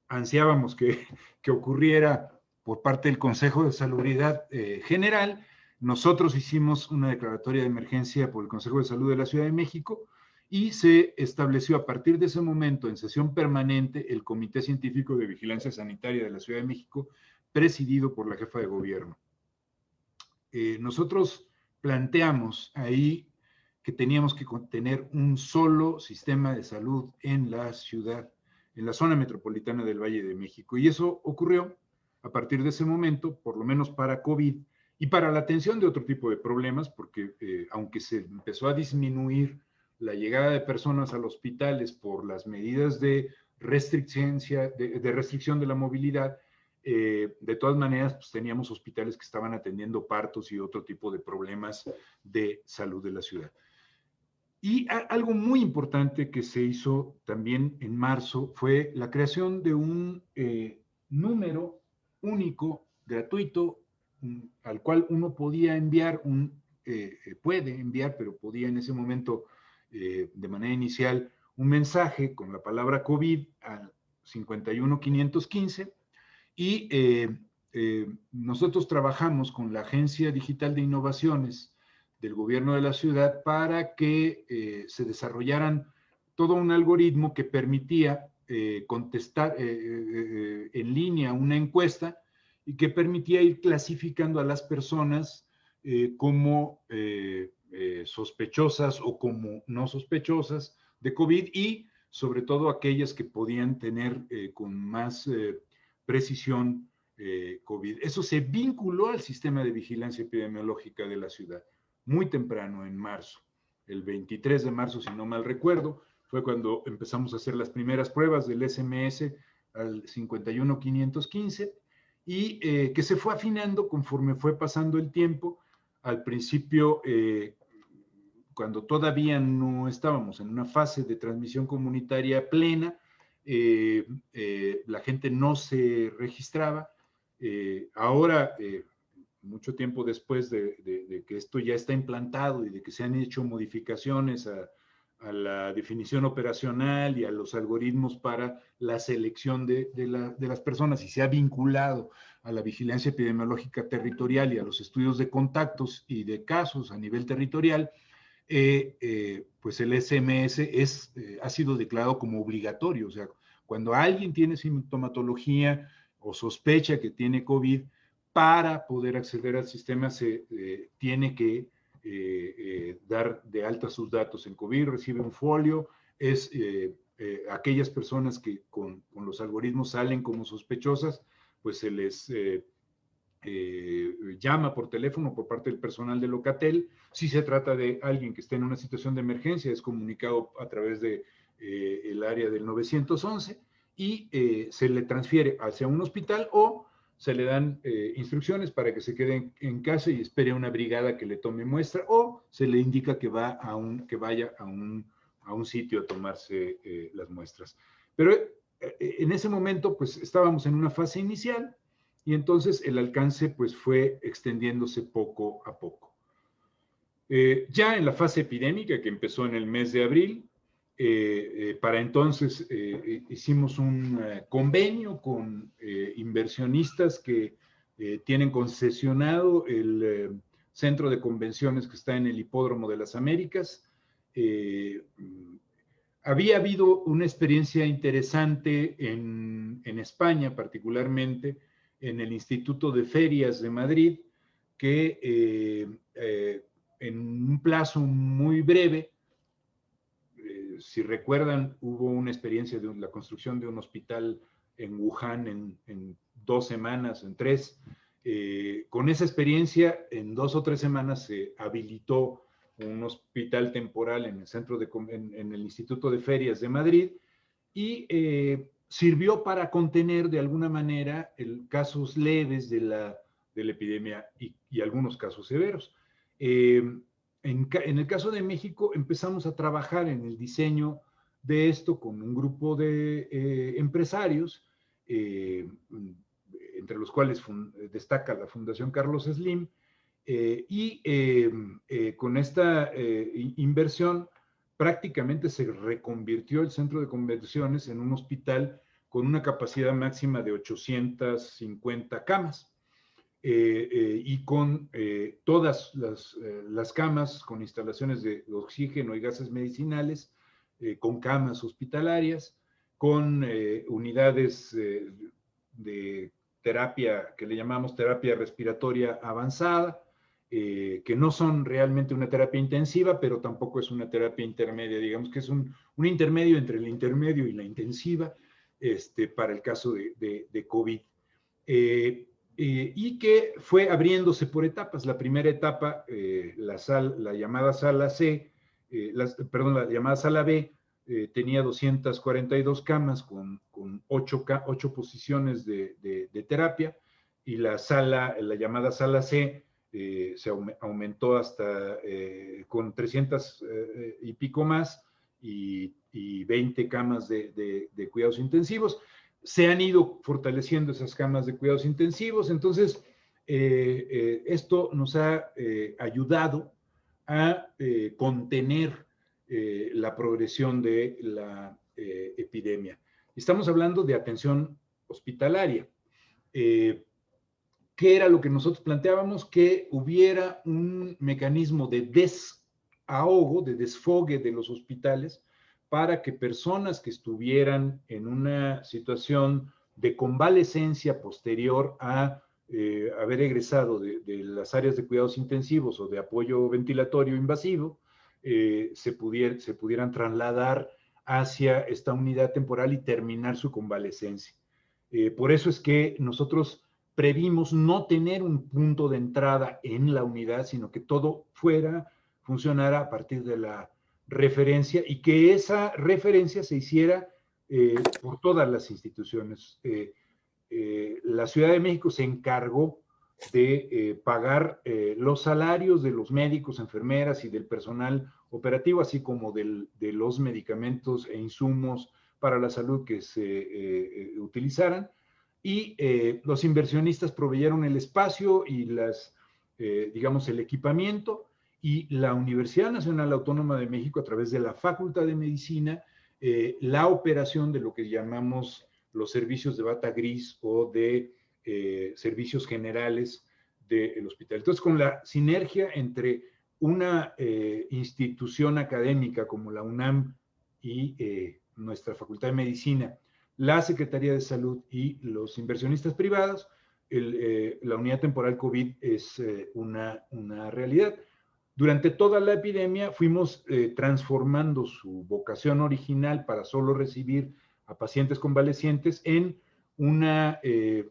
ansiábamos que ocurriera por parte del Consejo de Salubridad General. Nosotros hicimos una declaratoria de emergencia por el Consejo de Salud de la Ciudad de México y se estableció a partir de ese momento en sesión permanente el Comité Científico de Vigilancia Sanitaria de la Ciudad de México, presidido por la jefa de gobierno. Nosotros planteamos ahí que teníamos que tener un solo sistema de salud en la ciudad, en la zona metropolitana del Valle de México. Y eso ocurrió a partir de ese momento, por lo menos para COVID y para la atención de otro tipo de problemas, porque aunque se empezó a disminuir la llegada de personas a los hospitales por las medidas de restricción de la movilidad, de todas maneras, pues teníamos hospitales que estaban atendiendo partos y otro tipo de problemas de salud de la ciudad. Y algo muy importante que se hizo también en marzo fue la creación de un número único, gratuito, al cual uno podía enviar un puede enviar, pero podía en ese momento, de manera inicial, un mensaje con la palabra COVID al 51515 y nosotros trabajamos con la Agencia Digital de Innovaciones del Gobierno de la Ciudad para que se desarrollaran todo un algoritmo que permitía contestar en línea una encuesta y que permitía ir clasificando a las personas como sospechosas o como no sospechosas de COVID y sobre todo aquellas que podían tener con más precisión COVID. Eso se vinculó al sistema de vigilancia epidemiológica de la ciudad muy temprano, en marzo. El 23 de marzo, si no mal recuerdo, fue cuando empezamos a hacer las primeras pruebas del SMS al 51515 y que se fue afinando conforme fue pasando el tiempo. Al principio, cuando todavía no estábamos en una fase de transmisión comunitaria plena, la gente no se registraba. Ahora, mucho tiempo después de que esto ya está implantado y de que se han hecho modificaciones a la definición operacional y a los algoritmos para la selección de las personas y se ha vinculado a la vigilancia epidemiológica territorial y a los estudios de contactos y de casos a nivel territorial, pues el SMS ha sido declarado como obligatorio. O sea, cuando alguien tiene sintomatología o sospecha que tiene COVID, para poder acceder al sistema se tiene que dar de alta sus datos en COVID, recibe un folio, aquellas personas que con los algoritmos salen como sospechosas, pues se les llama por teléfono por parte del personal de Locatel. Si se trata de alguien que esté en una situación de emergencia, es comunicado a través de el área del 911 y se le transfiere hacia un hospital o se le dan instrucciones para que se quede en casa y espere una brigada que le tome muestra, o se le indica que vaya a un sitio a tomarse las muestras. Pero en ese momento, pues estábamos en una fase inicial y entonces el alcance pues fue extendiéndose poco a poco. Ya en la fase epidémica, que empezó en el mes de abril, para entonces hicimos un convenio con inversionistas que tienen concesionado el centro de convenciones que está en el Hipódromo de las Américas. Había habido una experiencia interesante en España, particularmente en el Instituto de Ferias de Madrid, que en un plazo muy breve, si recuerdan, hubo una experiencia de la construcción de un hospital en Wuhan en 2 semanas, en 3. Con esa experiencia, en 2 o 3 semanas se habilitó un hospital temporal en el Instituto de Ferias de Madrid y sirvió para contener de alguna manera casos leves de la epidemia y algunos casos severos. En el caso de México, empezamos a trabajar en el diseño de esto con un grupo de empresarios, entre los cuales destaca la Fundación Carlos Slim, y con esta inversión prácticamente se reconvirtió el centro de convenciones en un hospital con una capacidad máxima de 850 camas. Y con todas las camas, con instalaciones de oxígeno y gases medicinales, con camas hospitalarias, con unidades de terapia que le llamamos terapia respiratoria avanzada, que no son realmente una terapia intensiva, pero tampoco es una terapia intermedia, digamos que es un intermedio entre el intermedio y la intensiva para el caso de COVID. Y que fue abriéndose por etapas. La primera etapa, la llamada sala C, la llamada sala B, tenía 242 camas con 8 posiciones de terapia, y la llamada sala C se aumentó hasta con 300 y pico más y 20 camas de cuidados intensivos. Se han ido fortaleciendo esas camas de cuidados intensivos, entonces esto nos ha ayudado a contener la progresión de la epidemia. Estamos hablando de atención hospitalaria. ¿Qué era lo que nosotros planteábamos? Que hubiera un mecanismo de desahogo, de desfogue de los hospitales para que personas que estuvieran en una situación de convalecencia posterior a haber egresado de las áreas de cuidados intensivos o de apoyo ventilatorio invasivo, se pudieran trasladar hacia esta unidad temporal y terminar su convalecencia. Por eso es que nosotros previmos no tener un punto de entrada en la unidad, sino que todo funcionara a partir de la referencia y que esa referencia se hiciera por todas las instituciones. La Ciudad de México se encargó de pagar los salarios de los médicos, enfermeras y del personal operativo, así como de los medicamentos e insumos para la salud que se utilizaran, y los inversionistas proveyeron el espacio y digamos, el equipamiento, y la Universidad Nacional Autónoma de México, a través de la Facultad de Medicina, la operación de lo que llamamos los servicios de bata gris o de servicios generales del hospital. Entonces, con la sinergia entre una institución académica como la UNAM y nuestra Facultad de Medicina, la Secretaría de Salud y los inversionistas privados, la unidad temporal COVID es una realidad. Durante toda la epidemia fuimos transformando su vocación original para solo recibir a pacientes convalecientes en una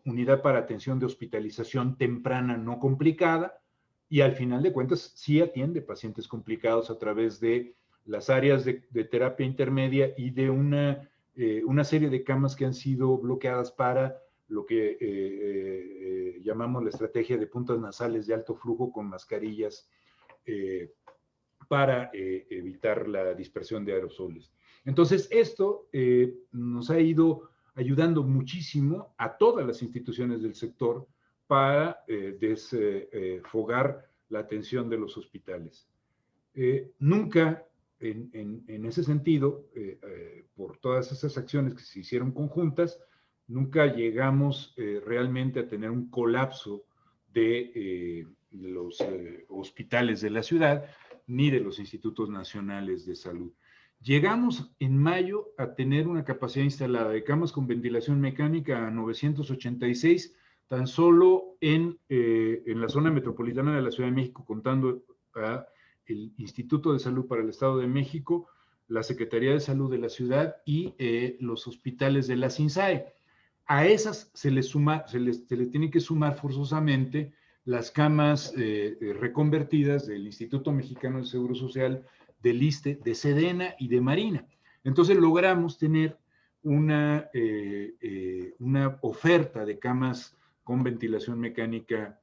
unidad para atención de hospitalización temprana no complicada, y al final de cuentas sí atiende pacientes complicados a través de las áreas de terapia intermedia y de una serie de camas que han sido bloqueadas para lo que llamamos la estrategia de puntas nasales de alto flujo con mascarillas para evitar la dispersión de aerosoles. Entonces, esto nos ha ido ayudando muchísimo a todas las instituciones del sector para desfogar la atención de los hospitales. Nunca, en ese sentido, por todas esas acciones que se hicieron conjuntas, nunca llegamos realmente a tener un colapso de los hospitales de la ciudad, ni de los institutos nacionales de salud. Llegamos en mayo a tener una capacidad instalada de camas con ventilación mecánica a 986, tan solo en la zona metropolitana de la Ciudad de México, contando a el Instituto de Salud para el Estado de México, la Secretaría de Salud de la ciudad y los hospitales de la SINSAE. A esas se les tiene que sumar forzosamente las camas reconvertidas del Instituto Mexicano del Seguro Social, del ISSSTE, de SEDENA y de Marina. Entonces logramos tener una oferta de camas con ventilación mecánica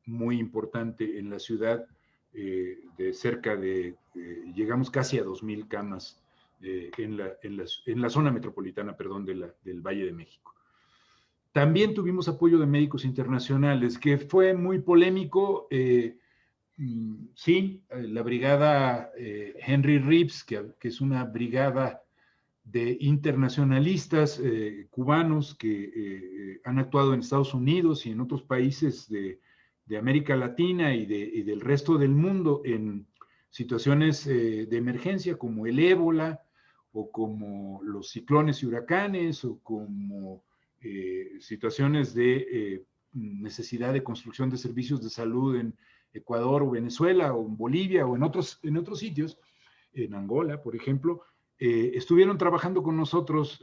muy importante en la ciudad, de cerca de, llegamos casi a 2,000 camas en la zona metropolitana, perdón, del Valle de México. También tuvimos apoyo de médicos internacionales, que fue muy polémico. Sí, la brigada Henry Reeves, que es una brigada de internacionalistas cubanos que han actuado en Estados Unidos y en otros países de América Latina y del resto del mundo en situaciones de emergencia como el ébola o como los ciclones y huracanes o como situaciones de necesidad de construcción de servicios de salud en Ecuador o Venezuela o en Bolivia o en otros sitios, en Angola, por ejemplo, estuvieron trabajando con nosotros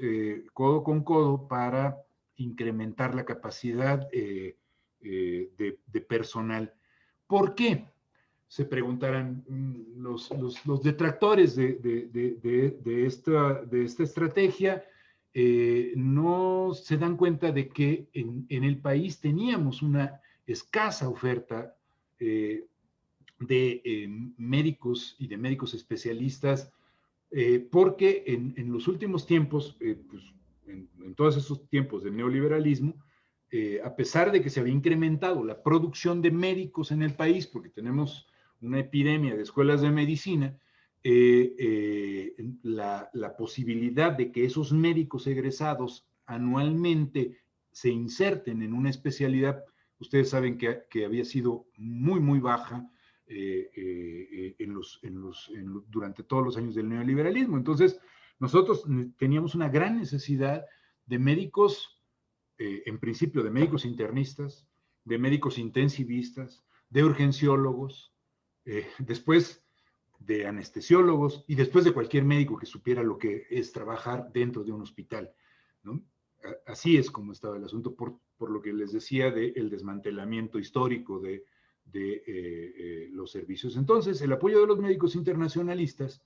codo con codo para incrementar la capacidad de personal. ¿Por qué? Se preguntarán los detractores de esta estrategia. No se dan cuenta de que en el país teníamos una escasa oferta de médicos y de médicos especialistas, porque en los últimos tiempos, pues, en todos esos tiempos del neoliberalismo, a pesar de que se había incrementado la producción de médicos en el país, porque tenemos una epidemia de escuelas de medicina, la posibilidad de que esos médicos egresados anualmente se inserten en una especialidad, ustedes saben que había sido muy, muy baja durante todos los años del neoliberalismo. Entonces, nosotros teníamos una gran necesidad de médicos, en principio de médicos internistas, de médicos intensivistas, de urgenciólogos, después de anestesiólogos y después de cualquier médico que supiera lo que es trabajar dentro de un hospital, ¿no? Así es como estaba el asunto, por lo que les decía del desmantelamiento histórico de los servicios. Entonces, el apoyo de los médicos internacionalistas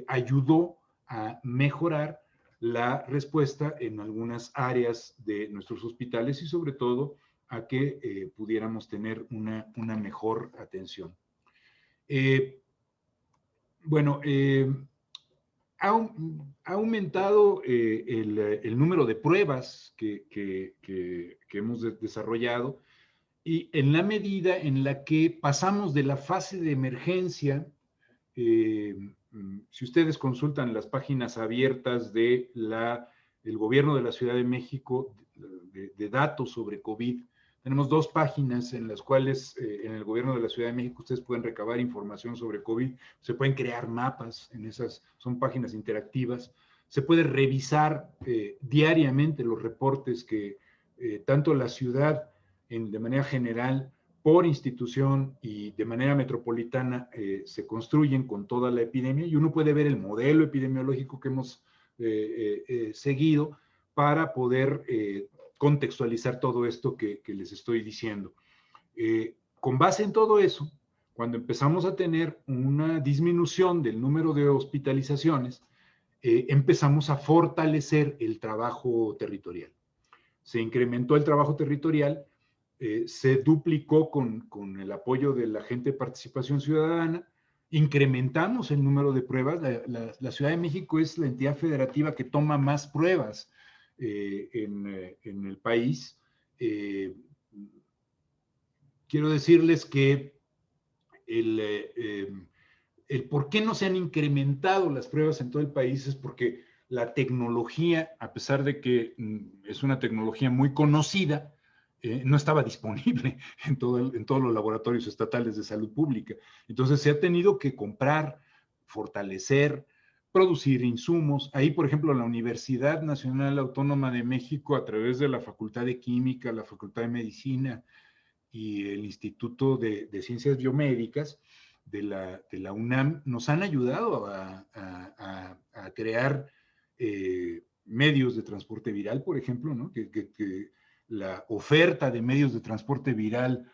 ayudó a mejorar la respuesta en algunas áreas de nuestros hospitales y sobre todo a que pudiéramos tener una mejor atención. Bueno, ha aumentado el número de pruebas que hemos desarrollado, y en la medida en la que pasamos de la fase de emergencia, si ustedes consultan las páginas abiertas del gobierno de la Ciudad de México de datos sobre COVID, tenemos 2 páginas en las cuales en el gobierno de la Ciudad de México ustedes pueden recabar información sobre COVID, se pueden crear mapas en esas, son páginas interactivas, se puede revisar diariamente los reportes que tanto la ciudad de manera general, por institución y de manera metropolitana se construyen con toda la epidemia, y uno puede ver el modelo epidemiológico que hemos seguido para poder contextualizar todo esto que les estoy diciendo. Con base en todo eso, cuando empezamos a tener una disminución del número de hospitalizaciones, empezamos a fortalecer el trabajo territorial. Se incrementó el trabajo territorial, se duplicó con el apoyo de la gente de participación ciudadana, incrementamos el número de pruebas. La Ciudad de México es la entidad federativa que toma más pruebas en el país. Quiero decirles que el por qué no se han incrementado las pruebas en todo el país es porque la tecnología, a pesar de que es una tecnología muy conocida, no estaba disponible en todos los laboratorios estatales de salud pública. Entonces se ha tenido que comprar, fortalecer, producir insumos. Ahí, por ejemplo, la Universidad Nacional Autónoma de México, a través de la Facultad de Química, la Facultad de Medicina y el Instituto de Ciencias Biomédicas de la UNAM, nos han ayudado a crear medios de transporte viral, por ejemplo, ¿no? Que la oferta de medios de transporte viral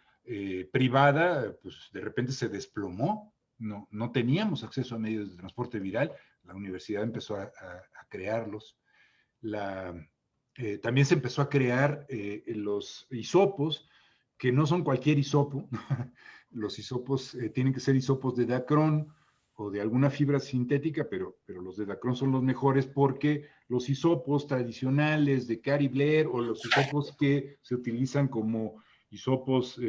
privada, pues de repente se desplomó. No teníamos acceso a medios de transporte viral. La universidad empezó a crearlos. También se empezó a crear los hisopos, que no son cualquier hisopo. Los hisopos tienen que ser hisopos de dacrón o de alguna fibra sintética, pero los de dacrón son los mejores, porque los hisopos tradicionales de Cary Blair o los hisopos que se utilizan como hisopos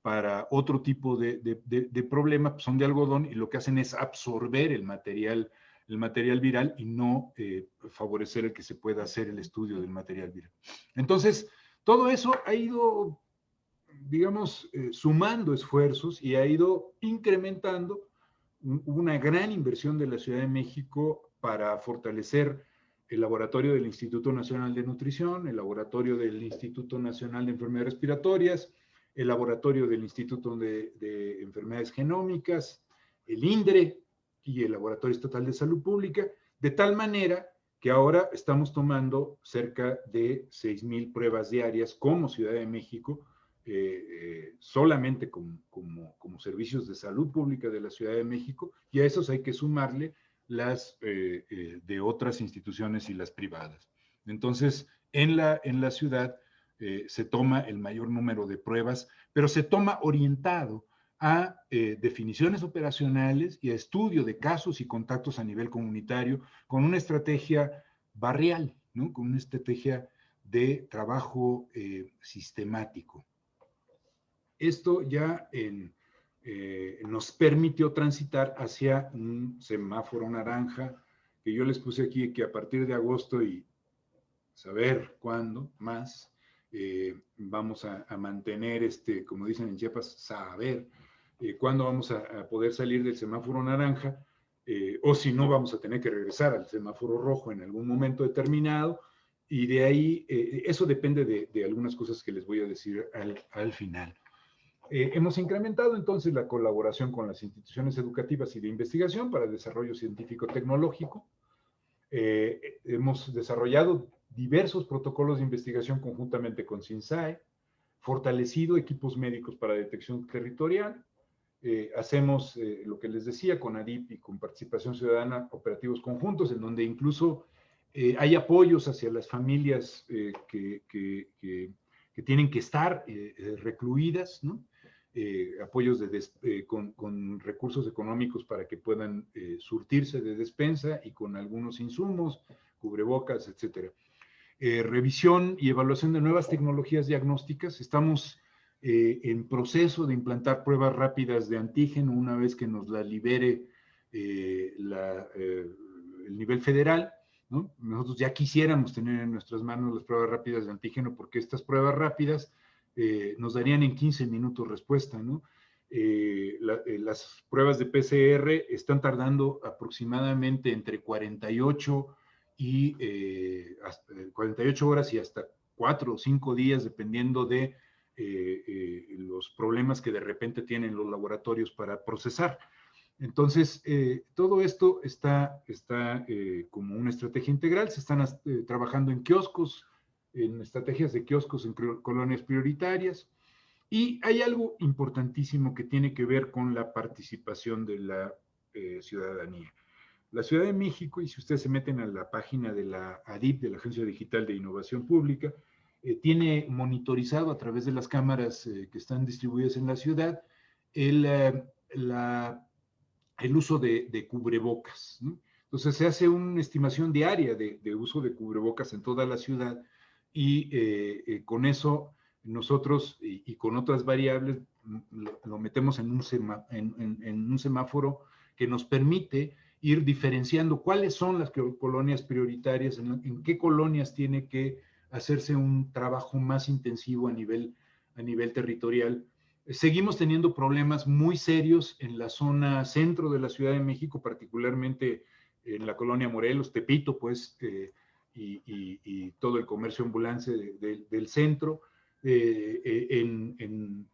para otro tipo de problema, pues son de algodón, y lo que hacen es absorber el material viral y no favorecer el que se pueda hacer el estudio del material viral. Entonces, todo eso ha ido, digamos, sumando esfuerzos y ha ido incrementando una gran inversión de la Ciudad de México para fortalecer el laboratorio del Instituto Nacional de Nutrición, el laboratorio del Instituto Nacional de Enfermedades Respiratorias, el laboratorio del Instituto de Enfermedades Genómicas, el INDRE y el Laboratorio Estatal de Salud Pública, de tal manera que ahora estamos tomando cerca de 6,000 pruebas diarias como Ciudad de México, solamente como servicios de salud pública de la Ciudad de México, y a esos hay que sumarle las de otras instituciones y las privadas. Entonces, en la ciudad se toma el mayor número de pruebas, pero se toma orientado a definiciones operacionales y a estudio de casos y contactos a nivel comunitario, con una estrategia barrial, ¿no? Con una estrategia de trabajo sistemático. Esto ya nos permitió transitar hacia un semáforo naranja, que yo les puse aquí que a partir de agosto y saber cuándo más vamos a mantener, como dicen en Chiapas, saber cuándo vamos a poder salir del semáforo naranja, o si no vamos a tener que regresar al semáforo rojo en algún momento determinado, y de ahí, eso depende de algunas cosas que les voy a decir al final. Hemos incrementado entonces la colaboración con las instituciones educativas y de investigación para el desarrollo científico-tecnológico. Hemos desarrollado diversos protocolos de investigación conjuntamente con CINSAE, fortalecido equipos médicos para detección territorial, hacemos lo que les decía con ADIP y con Participación Ciudadana, operativos conjuntos, en donde incluso hay apoyos hacia las familias que tienen que estar recluidas, ¿no? Apoyos con recursos económicos para que puedan surtirse de despensa y con algunos insumos, cubrebocas, etcétera. Revisión y evaluación de nuevas tecnologías diagnósticas. Estamos en proceso de implantar pruebas rápidas de antígeno una vez que nos la libere el nivel federal, ¿no? Nosotros ya quisiéramos tener en nuestras manos las pruebas rápidas de antígeno porque estas pruebas rápidas nos darían en 15 minutos respuesta, ¿no? Las pruebas de PCR están tardando aproximadamente entre 48 horas y hasta 4 o 5 días, dependiendo de los problemas que de repente tienen los laboratorios para procesar. Entonces, todo esto está como una estrategia integral. Se están trabajando en kioscos, en estrategias de kioscos en colonias prioritarias. Y hay algo importantísimo que tiene que ver con la participación de la ciudadanía. La Ciudad de México, y si ustedes se meten a la página de la ADIP, de la Agencia Digital de Innovación Pública, tiene monitorizado a través de las cámaras que están distribuidas en la ciudad el uso de cubrebocas, ¿no? Entonces se hace una estimación diaria de uso de cubrebocas en toda la ciudad y con eso nosotros y con otras variables lo metemos en un semáforo que nos permite ir diferenciando cuáles son las colonias prioritarias, en qué colonias tiene que hacerse un trabajo más intensivo a nivel territorial. Seguimos teniendo problemas muy serios en la zona centro de la Ciudad de México, particularmente en la colonia Morelos, Tepito, pues, y todo el comercio ambulante del centro, en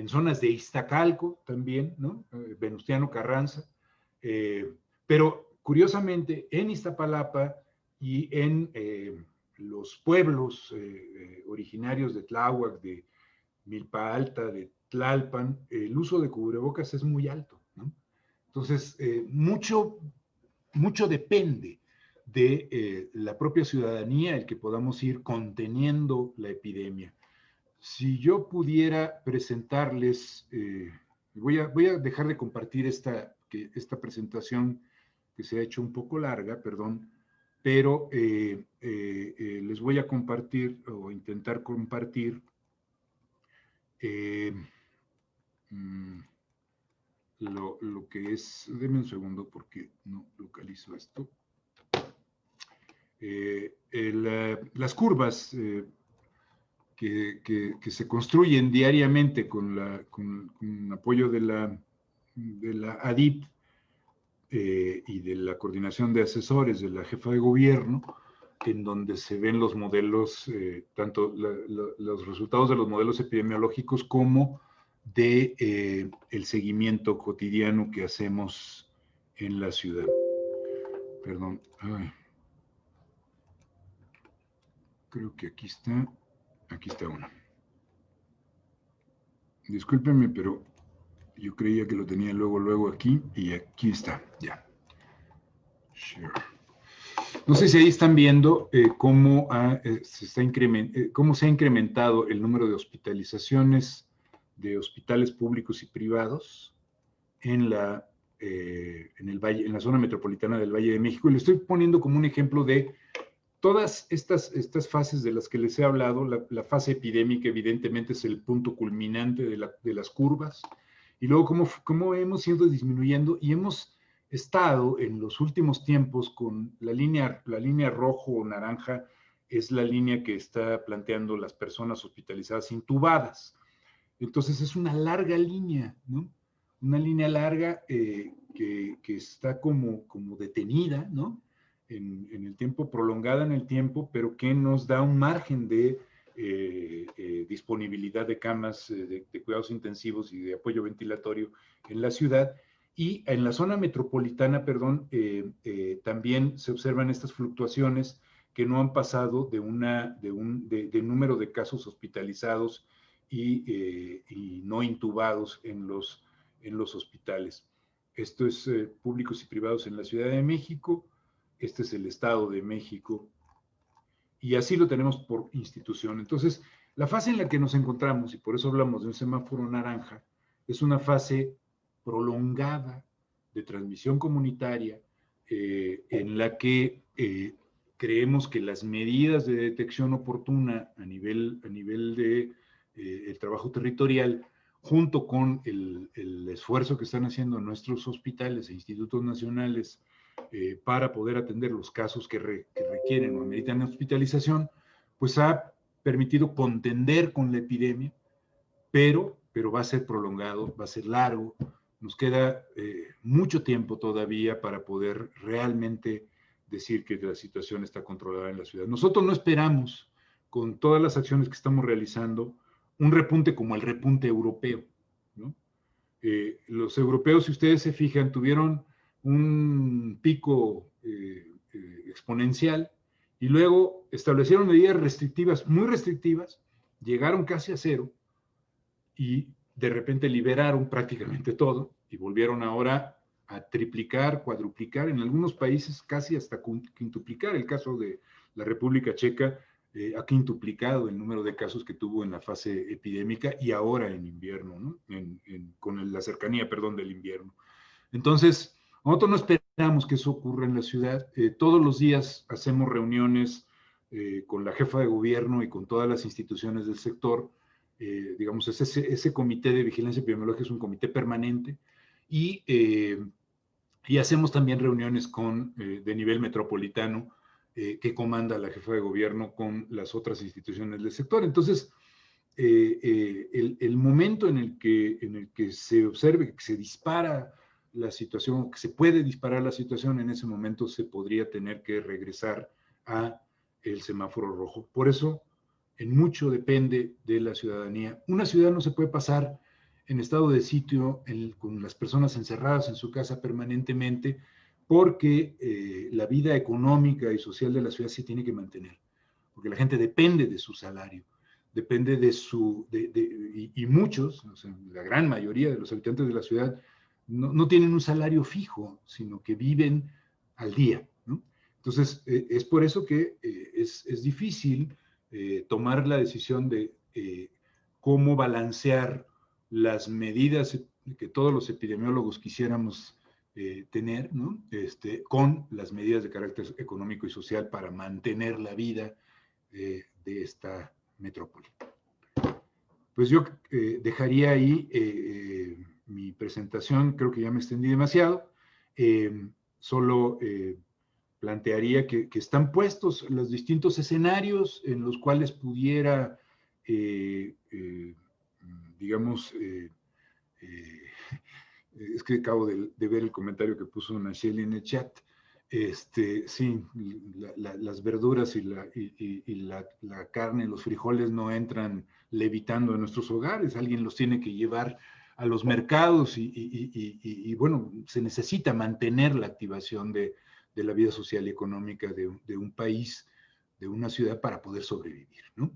zonas de Iztacalco también, ¿no? Venustiano Carranza, pero curiosamente en Iztapalapa y en los pueblos originarios de Tláhuac, de Milpa Alta, de Tlalpan, el uso de cubrebocas es muy alto, ¿no? Entonces, mucho depende de la propia ciudadanía el que podamos ir conteniendo la epidemia. Si yo pudiera presentarles, voy a dejar de compartir esta presentación que se ha hecho un poco larga, perdón, pero les voy a compartir o intentar compartir lo que es, denme un segundo porque no localizo esto. Las curvas que se construyen diariamente con apoyo de la ADIP y de la coordinación de asesores de la jefa de gobierno, en donde se ven los modelos, tanto los resultados de los modelos epidemiológicos como de el seguimiento cotidiano que hacemos en la ciudad. Perdón. Ay. Creo que aquí está uno. Discúlpenme, pero yo creía que lo tenía luego aquí y aquí está, ya. Share. No sé si ahí están viendo cómo se ha incrementado el número de hospitalizaciones de hospitales públicos y privados en la zona metropolitana del Valle de México. Y le estoy poniendo como un ejemplo de todas estas fases de las que les he hablado, la fase epidémica evidentemente es el punto culminante de las curvas, y luego cómo hemos ido disminuyendo y hemos estado en los últimos tiempos con la línea rojo o naranja, es la línea que está planteando las personas hospitalizadas intubadas. Entonces es una larga línea, ¿no? Una línea larga que está como detenida, ¿no? En el tiempo, prolongada en el tiempo, pero que nos da un margen de disponibilidad de camas de cuidados intensivos y de apoyo ventilatorio en la ciudad. Y en la zona metropolitana, perdón, también se observan estas fluctuaciones que no han pasado de número de casos hospitalizados y no intubados en los hospitales. Esto es públicos y privados en la Ciudad de México, este es el Estado de México, y así lo tenemos por institución. Entonces, la fase en la que nos encontramos, y por eso hablamos de un semáforo naranja, es una fase prolongada de transmisión comunitaria en la que creemos que las medidas de detección oportuna a nivel de el trabajo territorial, junto con el esfuerzo que están haciendo nuestros hospitales e institutos nacionales para poder atender los casos que requieren o ameritan hospitalización, pues ha permitido contender con la epidemia, pero va a ser prolongado, va a ser largo, nos queda mucho tiempo todavía para poder realmente decir que la situación está controlada en la ciudad. Nosotros no esperamos, con todas las acciones que estamos realizando, un repunte como el repunte europeo, ¿no? Los europeos, si ustedes se fijan, tuvieron un pico exponencial y luego establecieron medidas restrictivas, muy restrictivas, llegaron casi a cero y de repente liberaron prácticamente todo y volvieron ahora a triplicar, cuadruplicar, en algunos países casi hasta quintuplicar. El caso de la República Checa ha quintuplicado el número de casos que tuvo en la fase epidémica y ahora en invierno, ¿no? Con la cercanía, perdón, del invierno. Entonces, nosotros no esperamos que eso ocurra en la ciudad. Todos los días hacemos reuniones con la jefa de gobierno y con todas las instituciones del sector. Digamos, ese comité de vigilancia epidemiológica es un comité permanente y hacemos también reuniones de nivel metropolitano que comanda la jefa de gobierno con las otras instituciones del sector. Entonces, el momento en el que se observe que se dispara la situación, que se puede disparar la situación, en ese momento se podría tener que regresar a el semáforo rojo. Por eso, en mucho depende de la ciudadanía. Una ciudad no se puede pasar en estado de sitio con las personas encerradas en su casa permanentemente, porque la vida económica y social de la ciudad se tiene que mantener, porque la gente depende de su salario, depende y muchos, o sea, la gran mayoría de los habitantes de la ciudad no tienen un salario fijo, sino que viven al día, ¿no? Entonces, es por eso que es difícil tomar la decisión de cómo balancear las medidas que todos los epidemiólogos quisiéramos tener, ¿no? Con las medidas de carácter económico y social para mantener la vida de esta metrópoli. Pues yo dejaría ahí mi presentación, creo que ya me extendí demasiado, solo plantearía que están puestos los distintos escenarios en los cuales pudiera, digamos, es que acabo de ver el comentario que puso Nacheli en el chat. Sí, las verduras y la carne, los frijoles no entran levitando en nuestros hogares, alguien los tiene que llevar a los mercados y bueno, se necesita mantener la activación de la vida social y económica de un país, de una ciudad para poder sobrevivir, ¿no?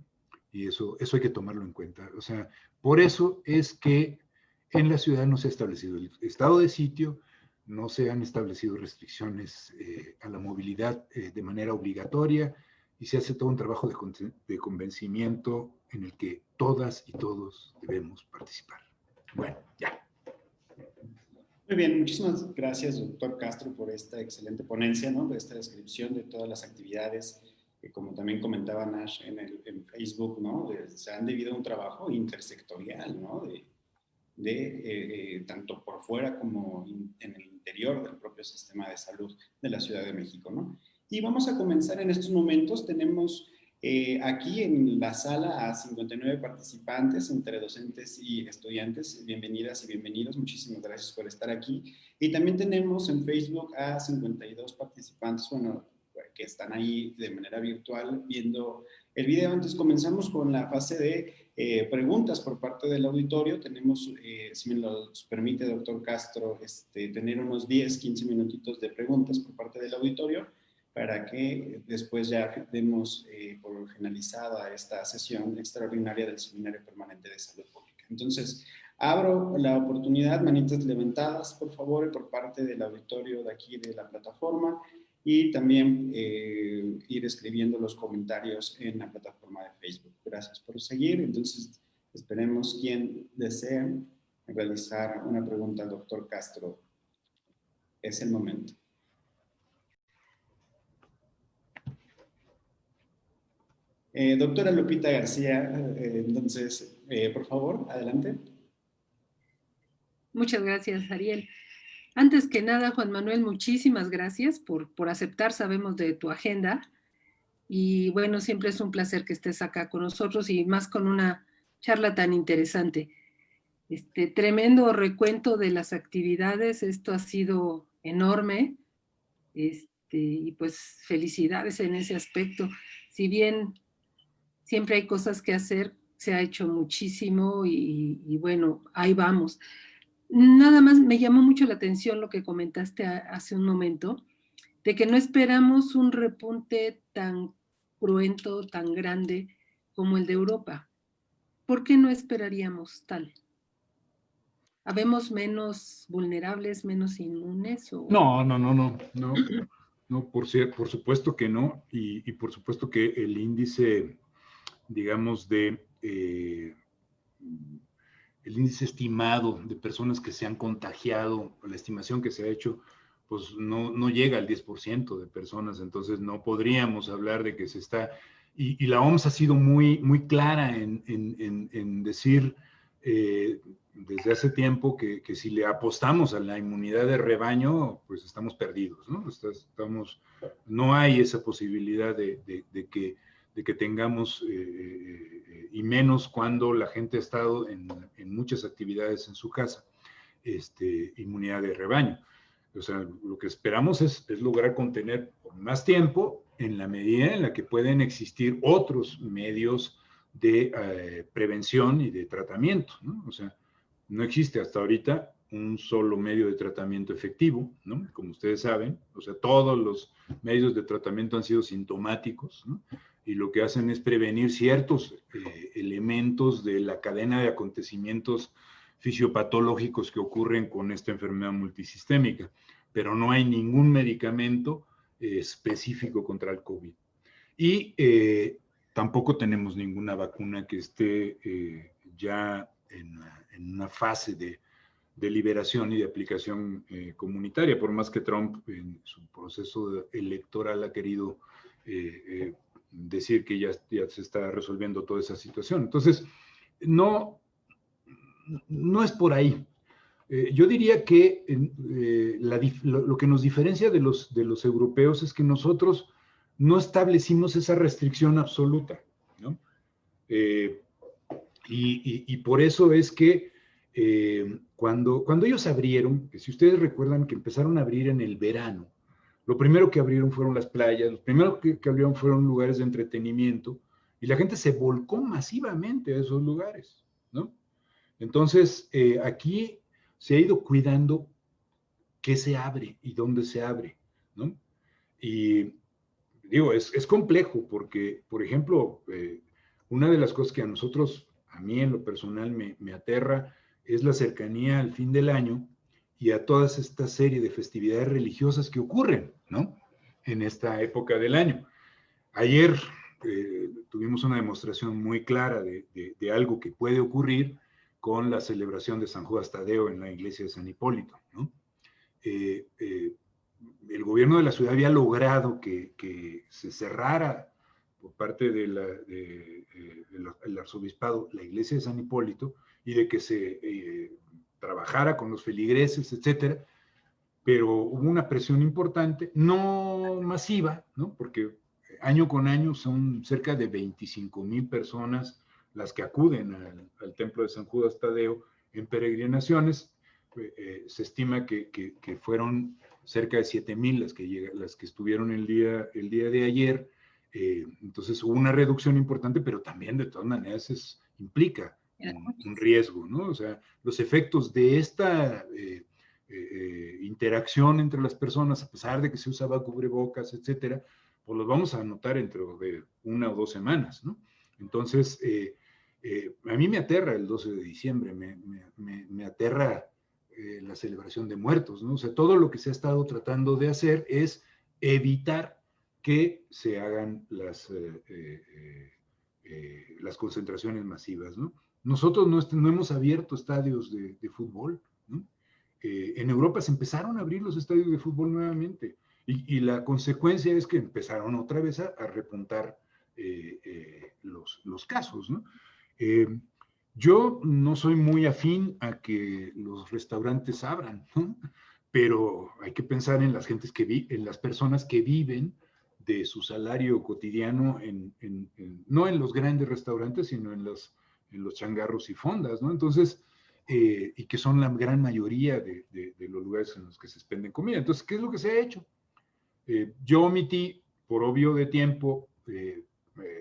Y eso hay que tomarlo en cuenta. O sea, por eso es que en la ciudad no se ha establecido el estado de sitio, no se han establecido restricciones a la movilidad de manera obligatoria y se hace todo un trabajo de convencimiento en el que todas y todos debemos participar. Bueno, ya. Muy bien, muchísimas gracias, doctor Castro, por esta excelente ponencia, ¿no? De esta descripción de todas las actividades que como también comentaba Nash en Facebook, ¿no? Se han debido a un trabajo intersectorial, ¿no? Tanto por fuera como en el interior del propio sistema de salud de la Ciudad de México, ¿no? Y vamos a comenzar en estos momentos. Tenemos aquí en la sala a 59 participantes, entre docentes y estudiantes. Bienvenidas y bienvenidos. Muchísimas gracias por estar aquí. Y también tenemos en Facebook a 52 participantes, bueno, que están ahí de manera virtual viendo el video. Entonces comenzamos con la fase de preguntas por parte del auditorio. Tenemos, si me lo permite, doctor Castro, tener unos 10, 15 minutitos de preguntas por parte del auditorio para que después ya demos por finalizada esta sesión extraordinaria del Seminario Permanente de Salud Pública. Entonces, abro la oportunidad, manitas levantadas, por favor, por parte del auditorio de aquí de la plataforma, y también ir escribiendo los comentarios en la plataforma de Facebook. Gracias por seguir. Entonces, esperemos quien desee realizar una pregunta al doctor Castro. Es el momento. Doctora Lupita García, entonces, por favor, adelante. Muchas gracias, Ariel. Antes que nada, Juan Manuel, muchísimas gracias por aceptar, sabemos de tu agenda. Y bueno, siempre es un placer que estés acá con nosotros y más con una charla tan interesante. Tremendo recuento de las actividades, esto ha sido enorme. Y pues felicidades en ese aspecto. Si bien siempre hay cosas que hacer, se ha hecho muchísimo y bueno, ahí vamos. Nada más me llamó mucho la atención lo que comentaste hace un momento, de que no esperamos un repunte tan cruento, tan grande como el de Europa. ¿Por qué no esperaríamos tal? ¿Habemos menos vulnerables, menos inmunes? ¿O? No, por supuesto que no, y por supuesto que el índice, digamos, el índice estimado de personas que se han contagiado, la estimación que se ha hecho, pues no llega al 10% de personas, entonces no podríamos hablar de que se está, y la OMS ha sido muy clara en decir desde hace tiempo que si le apostamos a la inmunidad de rebaño, pues estamos perdidos, ¿no? No hay esa posibilidad de que tengamos, y menos cuando la gente ha estado en muchas actividades en su casa, inmunidad de rebaño. O sea, lo que esperamos es lograr contener por más tiempo en la medida en la que pueden existir otros medios de prevención y de tratamiento, ¿no? O sea, no existe hasta ahorita un solo medio de tratamiento efectivo, ¿no? Como ustedes saben, o sea, todos los medios de tratamiento han sido sintomáticos, ¿no? Y lo que hacen es prevenir ciertos elementos de la cadena de acontecimientos fisiopatológicos que ocurren con esta enfermedad multisistémica, pero no hay ningún medicamento específico contra el COVID. Y tampoco tenemos ninguna vacuna que esté ya en una fase de liberación y de aplicación comunitaria, por más que Trump en su proceso electoral ha querido decir que ya se está resolviendo toda esa situación. Entonces, no es por ahí. Yo diría que lo que nos diferencia de los europeos es que nosotros no establecimos esa restricción absoluta, ¿no? Y por eso es que cuando ellos abrieron, que si ustedes recuerdan que empezaron a abrir en el verano, lo primero que abrieron fueron las playas, lo primero que abrieron fueron lugares de entretenimiento, y la gente se volcó masivamente a esos lugares, ¿no? Entonces, aquí se ha ido cuidando qué se abre y dónde se abre, ¿no? Y digo, es complejo porque, por ejemplo, una de las cosas que a mí en lo personal me aterra, es la cercanía al fin del año y a todas esta serie de festividades religiosas que ocurren, ¿no? En esta época del año. Ayer tuvimos una demostración muy clara de algo que puede ocurrir con la celebración de San Judas Tadeo en la iglesia de San Hipólito, ¿no? El gobierno de la ciudad había logrado que se cerrara por parte del arzobispado, la iglesia de San Hipólito, y de que se trabajara con los feligreses, etcétera, pero hubo una presión importante, no masiva, ¿no? Porque año con año son cerca de 25,000 personas las que acuden al templo de San Judas Tadeo en peregrinaciones. Se estima que fueron cerca de 7,000 las que estuvieron el día de ayer. Entonces hubo una reducción importante, pero también de todas maneras implica un riesgo, ¿no? O sea, los efectos de esta interacción entre las personas, a pesar de que se usaba cubrebocas, etcétera, pues los vamos a notar dentro de 1 o 2 semanas, ¿no? Entonces, a mí me aterra el 12 de diciembre, me aterra la celebración de muertos, ¿no? O sea, todo lo que se ha estado tratando de hacer es evitar que se hagan las concentraciones masivas, ¿no? Nosotros no hemos abierto estadios de fútbol, ¿no? En Europa se empezaron a abrir los estadios de fútbol nuevamente y la consecuencia es que empezaron otra vez a repuntar los casos, ¿no? Yo no soy muy afín a que los restaurantes abran, ¿no? Pero hay que pensar en en las personas que viven de su salario cotidiano, no en los grandes restaurantes, sino en los changarros y fondas, ¿no? Entonces, y que son la gran mayoría de los lugares en los que se expenden comida. Entonces, ¿qué es lo que se ha hecho? Yo omití, por obvio de tiempo,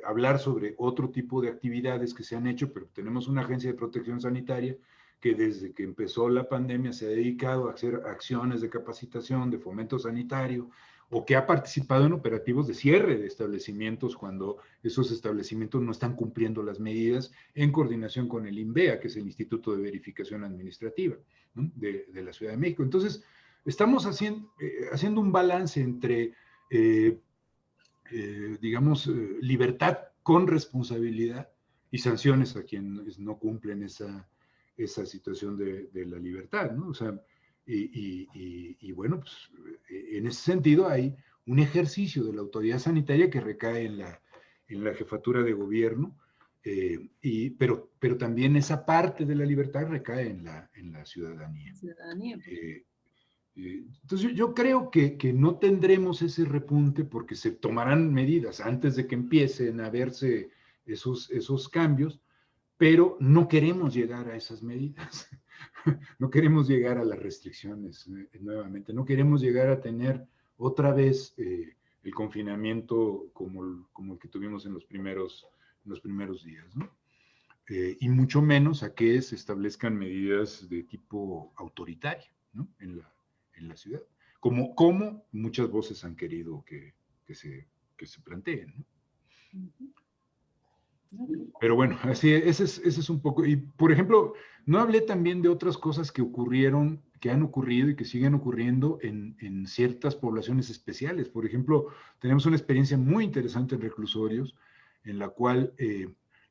hablar sobre otro tipo de actividades que se han hecho, pero tenemos una agencia de protección sanitaria que desde que empezó la pandemia se ha dedicado a hacer acciones de capacitación, de fomento sanitario, o que ha participado en operativos de cierre de establecimientos cuando esos establecimientos no están cumpliendo las medidas, en coordinación con el INVEA, que es el Instituto de Verificación Administrativa, ¿no? de la Ciudad de México. Entonces, estamos haciendo un balance entre, digamos, libertad con responsabilidad y sanciones a quienes no cumplen esa situación de la libertad, ¿no? O sea, y bueno, pues en ese sentido hay un ejercicio de la autoridad sanitaria que recae en la jefatura de gobierno, pero también esa parte de la libertad recae en la ciudadanía. Entonces yo creo que no tendremos ese repunte porque se tomarán medidas antes de que empiecen a verse esos cambios, pero no queremos llegar a esas medidas. No queremos llegar a las restricciones nuevamente, no queremos llegar a tener otra vez el confinamiento como el que tuvimos en los primeros días, ¿no? Y mucho menos a que se establezcan medidas de tipo autoritario, ¿no? en la ciudad, como muchas voces han querido que se planteen, ¿no? Pero bueno, así, ese es un poco, y por ejemplo, no hablé también de otras cosas que han ocurrido y que siguen ocurriendo en ciertas poblaciones especiales. Por ejemplo, tenemos una experiencia muy interesante en reclusorios, en la cual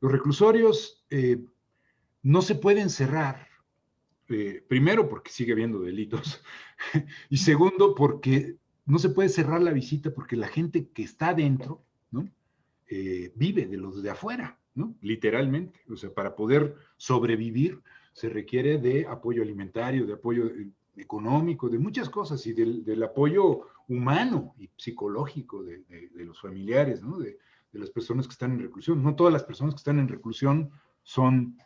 los reclusorios no se pueden cerrar, primero porque sigue habiendo delitos, y segundo porque no se puede cerrar la visita porque la gente que está adentro, ¿no? Vive de los de afuera, ¿no? Literalmente. O sea, para poder sobrevivir se requiere de apoyo alimentario, de apoyo económico, de muchas cosas y del apoyo humano y psicológico de los familiares, ¿no? De las personas que están en reclusión. No todas las personas que están en reclusión son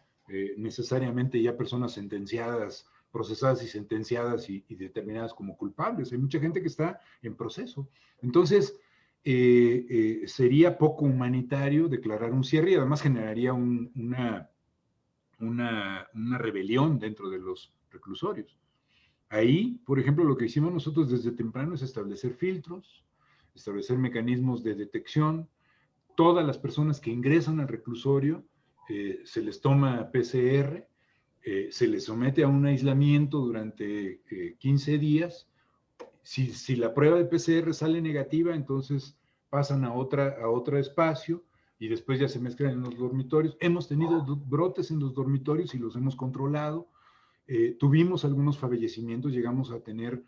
necesariamente ya personas sentenciadas, procesadas y sentenciadas y determinadas como culpables. Hay mucha gente que está en proceso. Entonces, sería poco humanitario declarar un cierre y además generaría una rebelión dentro de los reclusorios. Ahí, por ejemplo, lo que hicimos nosotros desde temprano es establecer filtros, establecer mecanismos de detección. Todas las personas que ingresan al reclusorio se les toma PCR, se les somete a un aislamiento durante 15 días. Si la prueba de PCR sale negativa, entonces pasan a otro espacio y después ya se mezclan en los dormitorios. Hemos tenido brotes en los dormitorios y los hemos controlado. Tuvimos algunos fallecimientos, llegamos a tener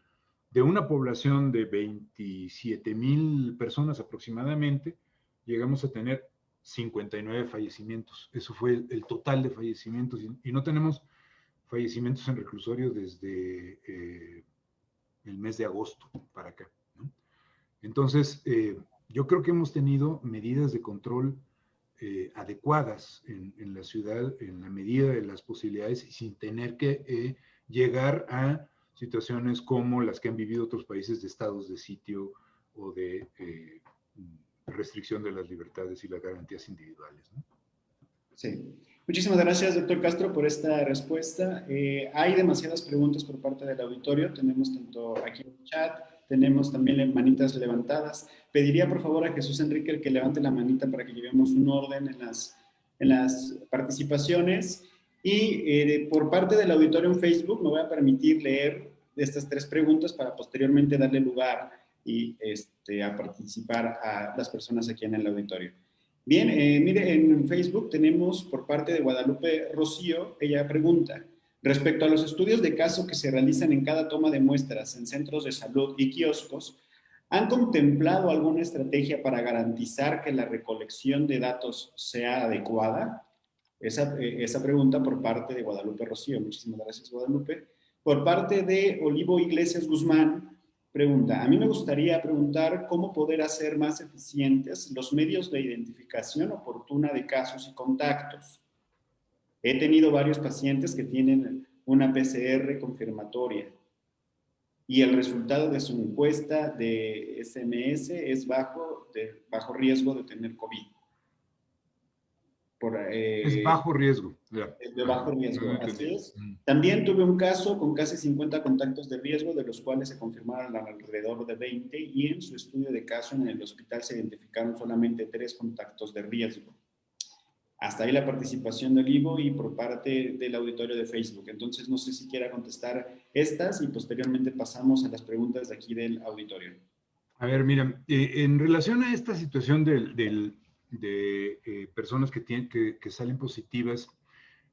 de una población de 27,000 personas aproximadamente, llegamos a tener 59 fallecimientos. Eso fue el total de fallecimientos. Y no tenemos fallecimientos en reclusorio desde el mes de agosto para acá, ¿no? Entonces, yo creo que hemos tenido medidas de control adecuadas en la ciudad en la medida de las posibilidades y sin tener que llegar a situaciones como las que han vivido otros países de estados de sitio o de restricción de las libertades y las garantías individuales, ¿no? Sí. Muchísimas gracias, doctor Castro, por esta respuesta. Hay demasiadas preguntas por parte del auditorio. Tenemos tanto aquí en el chat, tenemos también manitas levantadas. Pediría, por favor, a Jesús Enrique el que levante la manita para que llevemos un orden en las participaciones. Y por parte del auditorio en Facebook, me voy a permitir leer estas 3 preguntas para posteriormente darle lugar y a participar a las personas aquí en el auditorio. Bien, mire, en Facebook tenemos por parte de Guadalupe Rocío, ella pregunta, respecto a los estudios de caso que se realizan en cada toma de muestras en centros de salud y kioscos, ¿han contemplado alguna estrategia para garantizar que la recolección de datos sea adecuada? Esa pregunta por parte de Guadalupe Rocío. Muchísimas gracias, Guadalupe. Por parte de Olivo Iglesias Guzmán, pregunta, a mí me gustaría preguntar cómo poder hacer más eficientes los medios de identificación oportuna de casos y contactos. He tenido varios pacientes que tienen una PCR confirmatoria y el resultado de su encuesta de SMS es bajo riesgo de tener COVID. Es bajo riesgo. De bajo riesgo, así es. También tuve un caso con casi 50 contactos de riesgo, de los cuales se confirmaron alrededor de 20 y en su estudio de caso en el hospital se identificaron solamente 3 contactos de riesgo. Hasta ahí la participación del Ivo y por parte del auditorio de Facebook. Entonces, no sé si quiera contestar estas y posteriormente pasamos a las preguntas de aquí del auditorio. A ver, mira, en relación a esta situación de personas que salen positivas,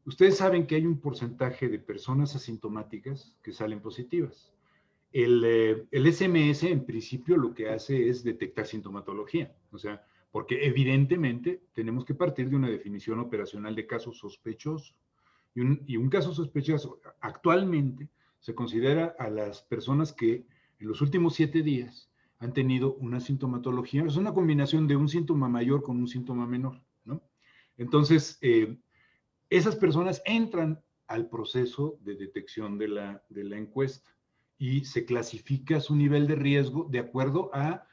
ustedes saben que hay un porcentaje de personas asintomáticas que salen positivas. El SMS, en principio, lo que hace es detectar sintomatología, o sea, porque evidentemente tenemos que partir de una definición operacional de caso sospechoso. Y un caso sospechoso actualmente se considera a las personas que en los últimos 7 días han tenido una sintomatología, es una combinación de un síntoma mayor con un síntoma menor, ¿no? Entonces, esas personas entran al proceso de detección de la encuesta y se clasifica su nivel de riesgo de acuerdo a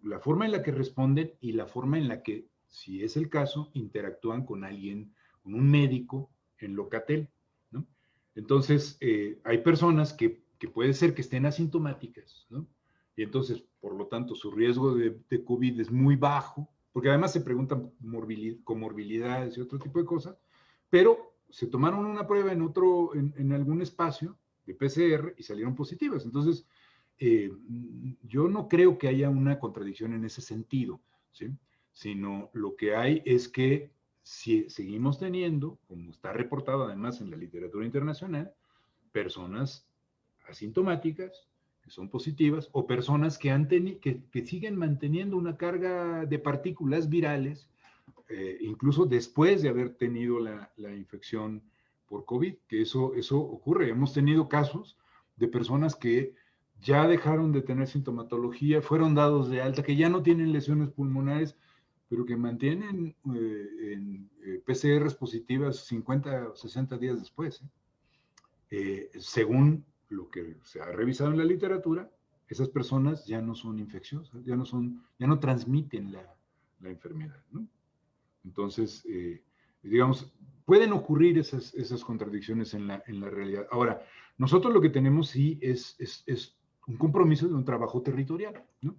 la forma en la que responden y la forma en la que, si es el caso, interactúan con alguien, con un médico en Locatel, ¿no? Entonces, hay personas que puede ser que estén asintomáticas, ¿no? Y entonces, por lo tanto, su riesgo de COVID es muy bajo, porque además se preguntan comorbilidades y otro tipo de cosas, pero se tomaron una prueba en algún espacio de PCR y salieron positivas. Entonces, yo no creo que haya una contradicción en ese sentido, ¿sí? Sino lo que hay es que si seguimos teniendo, como está reportado además en la literatura internacional, personas asintomáticas que son positivas o personas que siguen manteniendo una carga de partículas virales incluso después de haber tenido la infección por COVID, que eso ocurre. Hemos tenido casos de personas que ya dejaron de tener sintomatología, fueron dados de alta, que ya no tienen lesiones pulmonares, pero que mantienen PCRs positivas 50 o 60 días después. Según lo que se ha revisado en la literatura, esas personas ya no son infecciosas, ya no transmiten la enfermedad, ¿no? Entonces, digamos, pueden ocurrir esas contradicciones en la realidad. Ahora, nosotros lo que tenemos sí es un compromiso de un trabajo territorial, ¿no?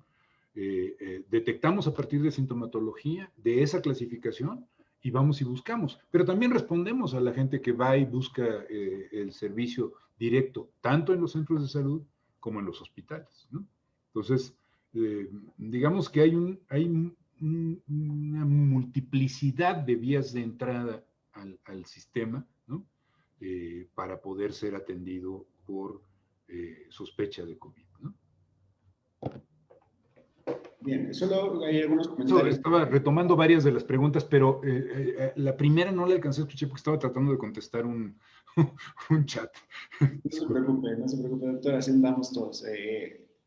Detectamos a partir de sintomatología, de esa clasificación, y vamos y buscamos. Pero también respondemos a la gente que va y busca el servicio directo, tanto en los centros de salud como en los hospitales, ¿no? Entonces, digamos que hay una multiplicidad de vías de entrada al sistema, ¿no? Para poder ser atendido por sospecha de COVID, ¿no? Bien, solo hay algunos Eso, comentarios. estaba retomando varias de las preguntas, pero la primera no la alcancé a escuchar porque estaba tratando de contestar un, un chat. Disculpe. No se preocupe, doctora, así andamos todos.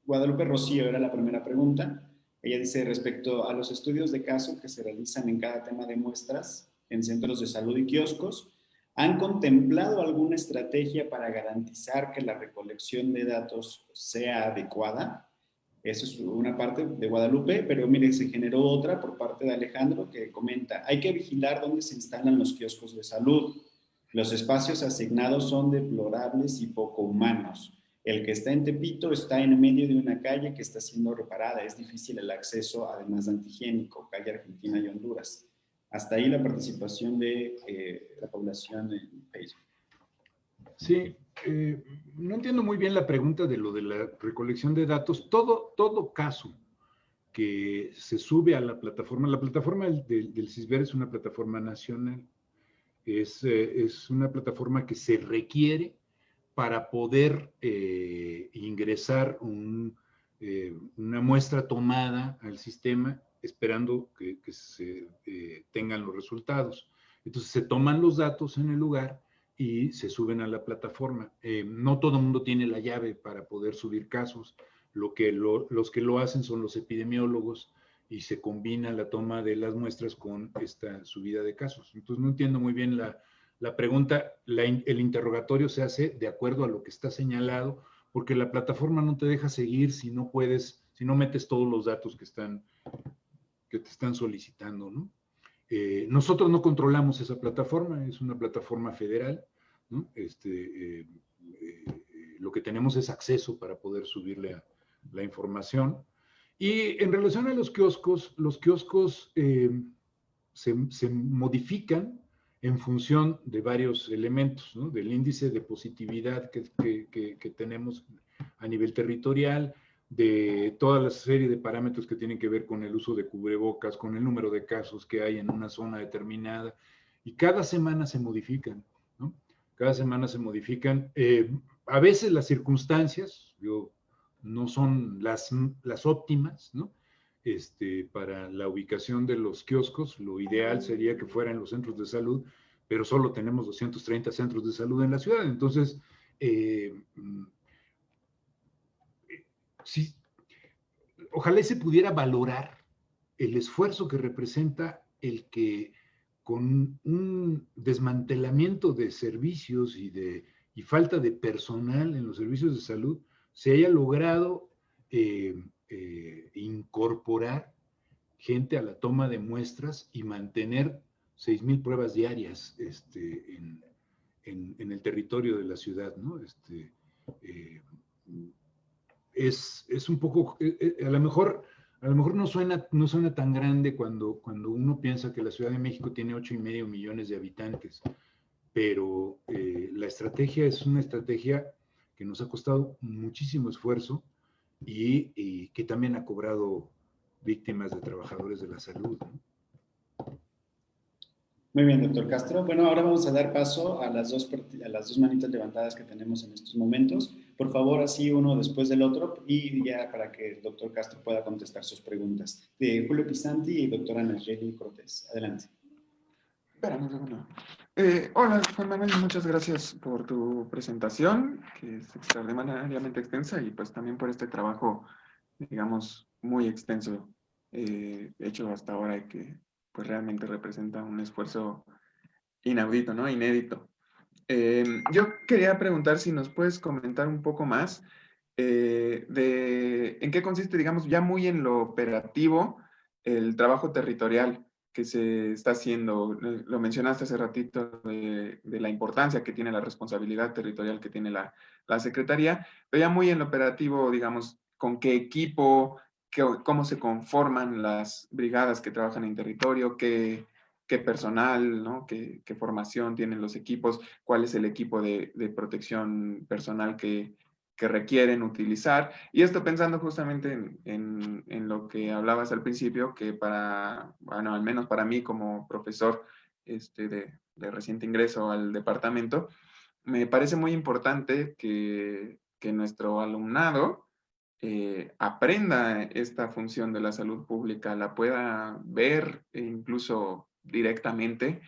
Guadalupe Rocío era la primera pregunta. Ella dice, respecto a los estudios de caso que se realizan en cada tema de muestras en centros de salud y kioscos, ¿han contemplado alguna estrategia para garantizar que la recolección de datos sea adecuada? Eso es una parte de Guadalupe, pero mire, se generó otra por parte de Alejandro que comenta, hay que vigilar dónde se instalan los kioscos de salud. Los espacios asignados son deplorables y poco humanos. El que está en Tepito está en medio de una calle que está siendo reparada. Es difícil el acceso, además de antihigiénico, calle Argentina y Honduras. Hasta ahí la participación de la población en Facebook. Sí, no entiendo muy bien la pregunta de lo de la recolección de datos. Todo caso que se sube a la plataforma del CISBER es una plataforma nacional. Es una plataforma que se requiere para poder ingresar una muestra tomada al sistema esperando que se tengan los resultados. Entonces se toman los datos en el lugar y se suben a la plataforma. No todo el mundo tiene la llave para poder subir casos. Los que lo hacen son los epidemiólogos y se combina la toma de las muestras con esta subida de casos. Entonces no entiendo muy bien la pregunta, el interrogatorio se hace de acuerdo a lo que está señalado, porque la plataforma no te deja seguir si no puedes, si no metes todos los datos que te están solicitando, ¿no? Nosotros no controlamos esa plataforma, es una plataforma federal, ¿no? Lo que tenemos es acceso para poder subirle la información. Y en relación a los kioscos se modifican en función de varios elementos, ¿no? Del índice de positividad que tenemos a nivel territorial, de toda la serie de parámetros que tienen que ver con el uso de cubrebocas, con el número de casos que hay en una zona determinada, y cada semana se modifican, ¿no? Cada semana se modifican. A veces las circunstancias no son las óptimas, ¿no? Para la ubicación de los kioscos, lo ideal sería que fueran los centros de salud, pero solo tenemos 230 centros de salud en la ciudad. Entonces, sí, ojalá se pudiera valorar el esfuerzo que representa el que con un desmantelamiento de servicios y falta de personal en los servicios de salud se haya logrado incorporar gente a la toma de muestras y mantener 6,000 pruebas diarias en el territorio de la ciudad, ¿no? Es un poco, a lo mejor no suena tan grande cuando uno piensa que la Ciudad de México tiene 8,5 millones de habitantes, pero la estrategia es una estrategia que nos ha costado muchísimo esfuerzo y que también ha cobrado víctimas de trabajadores de la salud, ¿no? Muy bien, doctor Castro. Bueno, ahora vamos a dar paso a las dos manitas levantadas que tenemos en estos momentos. Por favor, así uno después del otro y ya para que el doctor Castro pueda contestar sus preguntas. De Julio Pisanti y doctora Nayeli Cortés. Adelante. Espérame un segundo. Hola, Juan Manuel, muchas gracias por tu presentación, que es extraordinariamente extensa, y pues también por este trabajo, digamos, muy extenso hecho hasta ahora y que pues realmente representa un esfuerzo inaudito, ¿no? Inédito. Yo quería preguntar si nos puedes comentar un poco más de en qué consiste, digamos, ya muy en lo operativo, el trabajo territorial que se está haciendo. Lo mencionaste hace ratito de la importancia que tiene la responsabilidad territorial que tiene la Secretaría, pero ya muy en lo operativo, digamos, con qué equipo, cómo se conforman las brigadas que trabajan en territorio, qué personal, ¿no? ¿Qué formación tienen los equipos? ¿Cuál es el equipo de protección personal que requieren utilizar? Y esto pensando justamente en lo que hablabas al principio, que bueno, al menos para mí como profesor de reciente ingreso al departamento, me parece muy importante que nuestro alumnado aprenda esta función de la salud pública, la pueda ver incluso directamente,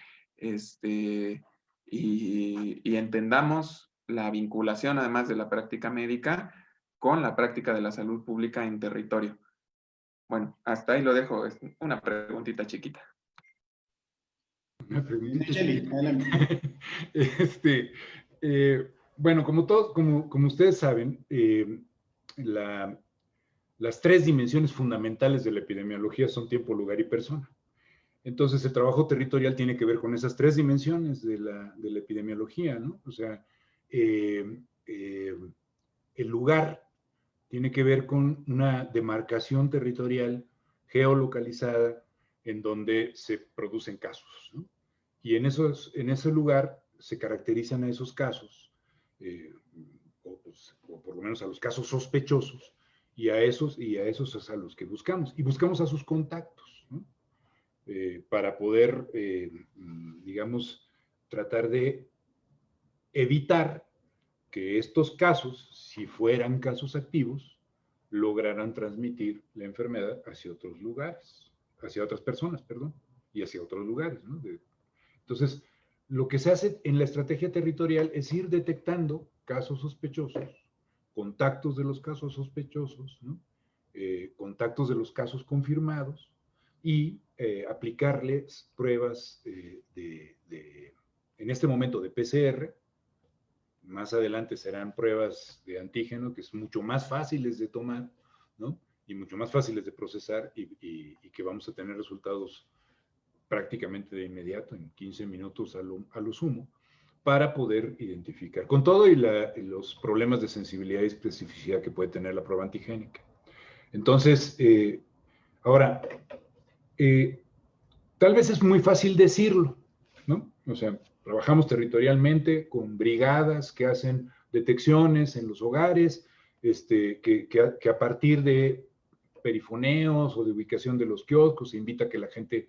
y entendamos la vinculación, además de la práctica médica, con la práctica de la salud pública en territorio. Bueno, hasta ahí lo dejo, es una preguntita chiquita. Una preguntita Nacheli, chiquita. adelante. Bueno, como ustedes saben, las tres dimensiones fundamentales de la epidemiología son tiempo, lugar y persona. Entonces, el trabajo territorial tiene que ver con esas tres dimensiones de la epidemiología, ¿no? O sea, el lugar tiene que ver con una demarcación territorial geolocalizada en donde se producen casos, ¿no? Y en ese lugar se caracterizan a esos casos, o por lo menos a los casos sospechosos, y a esos es a los que buscamos. Y buscamos a sus contactos, ¿no? Para poder, digamos, tratar de evitar que estos casos, si fueran casos activos, lograran transmitir la enfermedad hacia otros lugares, hacia otras personas, perdón, y hacia otros lugares, ¿no? Entonces, lo que se hace en la estrategia territorial es ir detectando casos sospechosos, contactos de los casos sospechosos, ¿no? Contactos de los casos confirmados y aplicarles pruebas en este momento de PCR. Más adelante serán pruebas de antígeno, que es mucho más fáciles de tomar, ¿no? Y mucho más fáciles de procesar y que vamos a tener resultados prácticamente de inmediato, en 15 minutos a lo sumo, para poder identificar, con todo y los problemas de sensibilidad y especificidad que puede tener la prueba antigénica. Entonces, ahora, tal vez es muy fácil decirlo, ¿no? O sea, trabajamos territorialmente con brigadas que hacen detecciones en los hogares, que a partir de perifoneos o de ubicación de los kioscos se invita a que la gente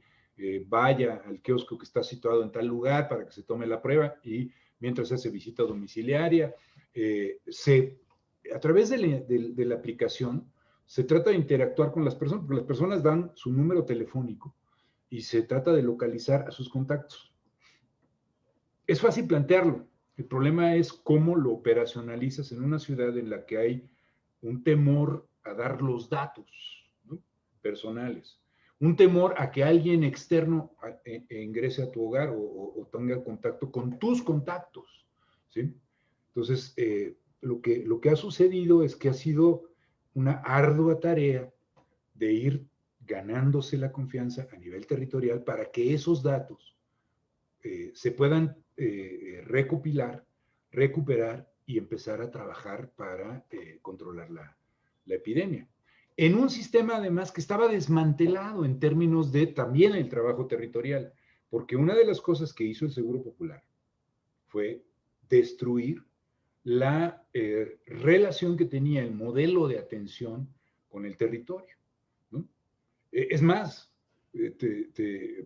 vaya al kiosco que está situado en tal lugar para que se tome la prueba y mientras se hace visita domiciliaria, a través de la aplicación se trata de interactuar con las personas, porque las personas dan su número telefónico y se trata de localizar a sus contactos. Es fácil plantearlo. El problema es cómo lo operacionalizas en una ciudad en la que hay un temor a dar los datos, ¿no? Personales, un temor a que alguien externo ingrese a tu hogar o tenga contacto con tus contactos, ¿sí? Entonces, lo que ha sucedido es que ha sido una ardua tarea de ir ganándose la confianza a nivel territorial para que esos datos se puedan recopilar, recuperar y empezar a trabajar para controlar la epidemia. En un sistema además que estaba desmantelado en términos de también el trabajo territorial, porque una de las cosas que hizo el Seguro Popular fue destruir la relación que tenía el modelo de atención con el territorio, ¿no? Es más,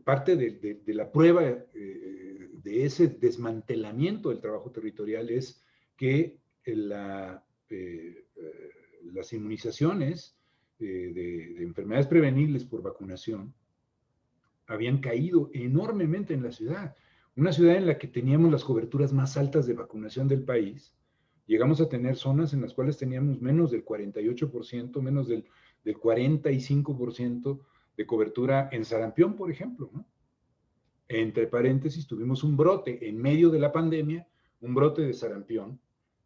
parte de la prueba de ese desmantelamiento del trabajo territorial es que las inmunizaciones de enfermedades prevenibles por vacunación habían caído enormemente en la ciudad. Una ciudad en la que teníamos las coberturas más altas de vacunación del país. Llegamos a tener zonas en las cuales teníamos menos del 48%, menos del 45% de cobertura en sarampión, por ejemplo, ¿no? Entre paréntesis, tuvimos un brote en medio de la pandemia, un brote de sarampión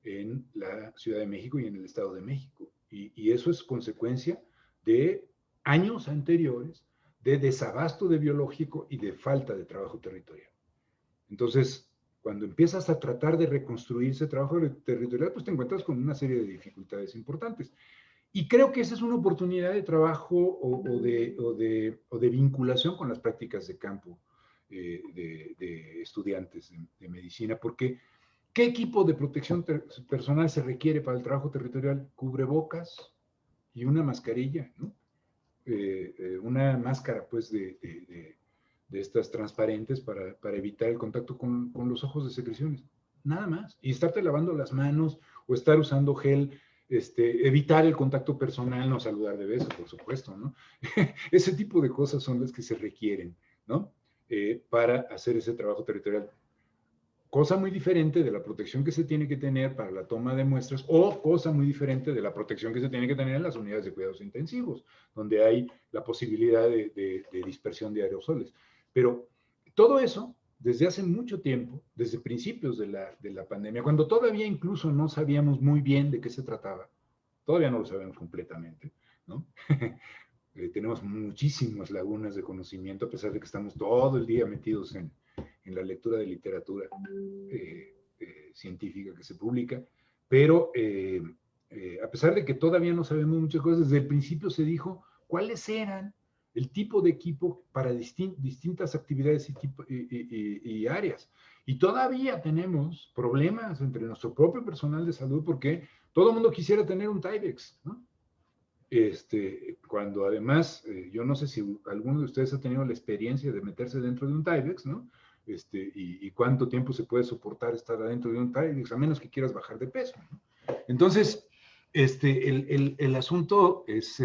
en la Ciudad de México y en el Estado de México. Y eso es consecuencia de años anteriores de desabasto de biológico y de falta de trabajo territorial. Entonces, cuando empiezas a tratar de reconstruir ese trabajo territorial, pues te encuentras con una serie de dificultades importantes. Y creo que esa es una oportunidad de trabajo o de vinculación con las prácticas de campo de estudiantes de medicina, porque ¿qué equipo de protección personal se requiere para el trabajo territorial? Cubrebocas y una mascarilla, ¿no? Una máscara, pues, de estas transparentes para evitar el contacto con los ojos de secreciones. Nada más. Y estarte lavando las manos o estar usando gel Evitar el contacto personal, no saludar de beso, por supuesto, ¿no? Ese tipo de cosas son las que se requieren, ¿no? Para hacer ese trabajo territorial. Cosa muy diferente de la protección que se tiene que tener para la toma de muestras, o cosa muy diferente de la protección que se tiene que tener en las unidades de cuidados intensivos, donde hay la posibilidad de dispersión de aerosoles. Pero todo eso, desde hace mucho tiempo, desde principios de la pandemia, cuando todavía incluso no sabíamos muy bien de qué se trataba, todavía no lo sabemos completamente, ¿no? Tenemos muchísimas lagunas de conocimiento, a pesar de que estamos todo el día metidos en la lectura de literatura científica que se publica, pero a pesar de que todavía no sabemos muchas cosas, desde el principio se dijo cuáles eran el tipo de equipo para distintas actividades y áreas. Y todavía tenemos problemas entre nuestro propio personal de salud porque todo el mundo quisiera tener un Tyvek, ¿no? Cuando además, yo no sé si alguno de ustedes ha tenido la experiencia de meterse dentro de un Tyvek, ¿no? Y cuánto tiempo se puede soportar estar adentro de un Tyvek, a menos que quieras bajar de peso, ¿no? Entonces, el asunto es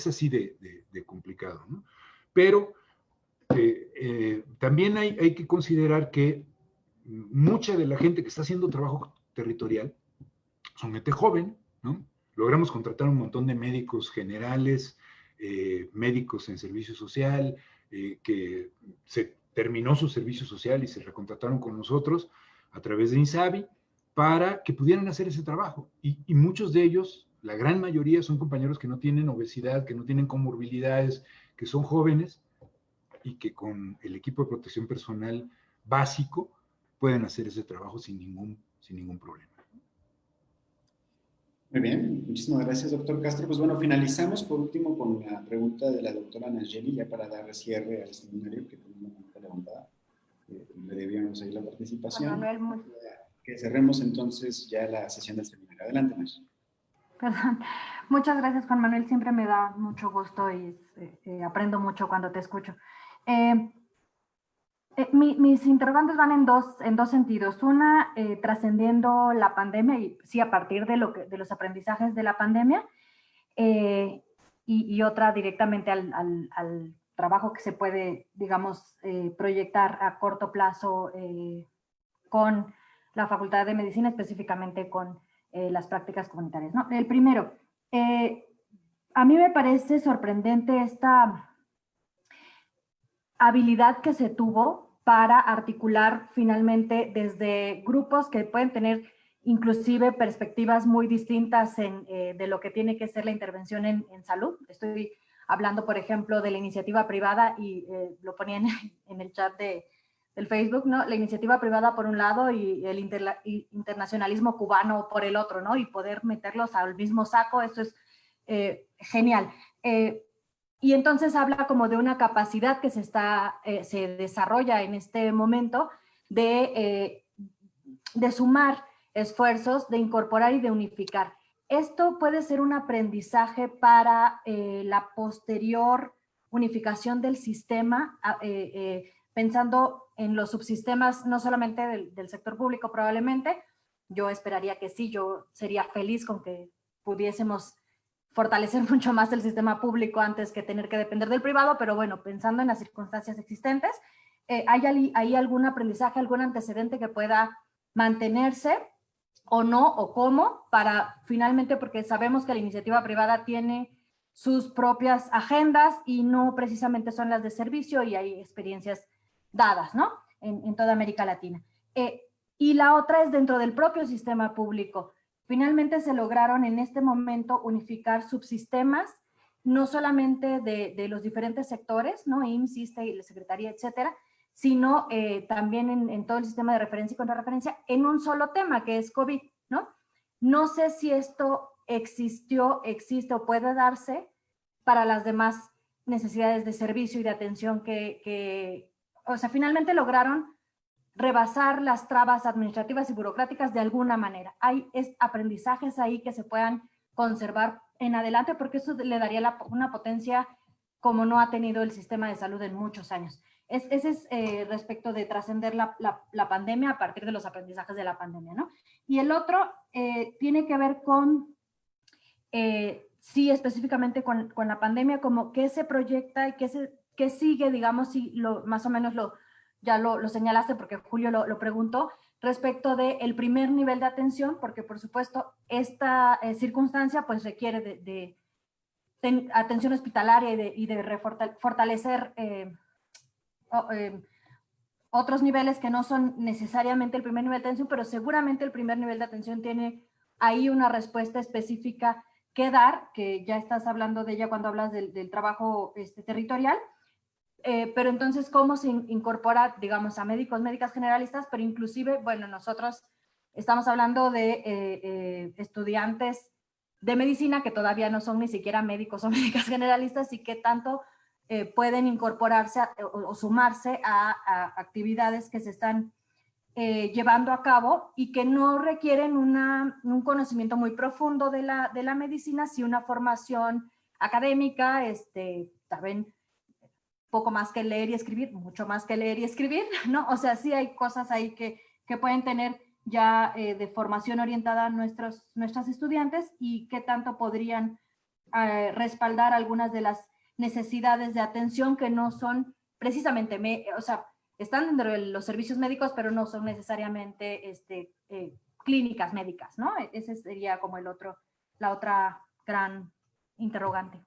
así de complicado, ¿no? Pero también hay que considerar que mucha de la gente que está haciendo trabajo territorial son gente joven, ¿no? Logramos contratar un montón de médicos generales, médicos en servicio social, que se terminó su servicio social y se recontrataron con nosotros a través de INSABI para que pudieran hacer ese trabajo. Y muchos de ellos, la gran mayoría, son compañeros que no tienen obesidad, que no tienen comorbilidades, que son jóvenes y que con el equipo de protección personal básico pueden hacer ese trabajo sin ningún problema. Muy bien, muchísimas gracias, doctor Castro. Pues bueno, finalizamos por último con la pregunta de la doctora Nayeli, ya para dar cierre al seminario que tenemos una levantada. Le debíamos ahí la participación. Manuel, que cerremos entonces ya la sesión del seminario. Adelante, Nayeli. Perdón. Muchas gracias, Juan Manuel. Siempre me da mucho gusto y aprendo mucho cuando te escucho. Mis interrogantes van en dos sentidos. Una, trascendiendo la pandemia y sí, a partir de los aprendizajes de la pandemia, y otra directamente al trabajo que se puede, digamos, proyectar a corto plazo con la Facultad de Medicina, específicamente con las prácticas comunitarias, ¿no? El primero, a mí me parece sorprendente esta habilidad que se tuvo para articular finalmente desde grupos que pueden tener inclusive perspectivas muy distintas de lo que tiene que ser la intervención en salud. Estoy hablando, por ejemplo, de la iniciativa privada y lo ponían en el chat del Facebook, ¿no? La iniciativa privada por un lado y el internacionalismo cubano por el otro, ¿no? Y poder meterlos al mismo saco, eso es genial. Y entonces habla como de una capacidad que se desarrolla en este momento de sumar esfuerzos, de incorporar y de unificar. Esto puede ser un aprendizaje para la posterior unificación del sistema, pensando en los subsistemas, no solamente del sector público probablemente. Yo esperaría que sí, yo sería feliz con que pudiésemos fortalecer mucho más el sistema público antes que tener que depender del privado, pero bueno, pensando en las circunstancias existentes, ¿hay ahí algún aprendizaje, algún antecedente que pueda mantenerse o no, o cómo, para finalmente, porque sabemos que la iniciativa privada tiene sus propias agendas y no precisamente son las de servicio y hay experiencias dadas, ¿no? En toda América Latina. Y la otra es dentro del propio sistema público. Finalmente se lograron en este momento unificar subsistemas, no solamente de los diferentes sectores, ¿no? IMSS, ISSSTE y la Secretaría, etcétera, sino también en todo el sistema de referencia y contrarreferencia en un solo tema, que es COVID, ¿no? No sé si esto existe o puede darse para las demás necesidades de servicio y de atención o sea, finalmente lograron rebasar las trabas administrativas y burocráticas de alguna manera. Hay aprendizajes ahí que se puedan conservar en adelante porque eso le daría una potencia como no ha tenido el sistema de salud en muchos años. Ese es respecto de trascender la pandemia a partir de los aprendizajes de la pandemia, ¿no? Y el otro tiene que ver con, sí, específicamente con la pandemia, como qué se proyecta y qué sigue, digamos, si más o menos ya lo señalaste porque Julio lo preguntó, respecto del primer nivel de atención, porque por supuesto esta circunstancia pues requiere de atención hospitalaria y de fortalecer otros niveles que no son necesariamente el primer nivel de atención, pero seguramente el primer nivel de atención tiene ahí una respuesta específica que dar, que ya estás hablando de ella cuando hablas del trabajo territorial, pero entonces cómo se incorpora, digamos, a médicos, médicas generalistas, pero inclusive, bueno, nosotros estamos hablando de estudiantes de medicina que todavía no son ni siquiera médicos o médicas generalistas y que tanto pueden incorporarse o sumarse a actividades que se están llevando a cabo y que no requieren un conocimiento muy profundo de la medicina, sino una formación académica, saben poco más que leer y escribir, mucho más que leer y escribir, ¿no? O sea, sí hay cosas ahí que pueden tener ya de formación orientada a nuestros estudiantes y qué tanto podrían respaldar algunas de las necesidades de atención que no son precisamente, o sea, están dentro de los servicios médicos, pero no son necesariamente clínicas médicas, ¿no? Ese sería como la otra gran interrogante.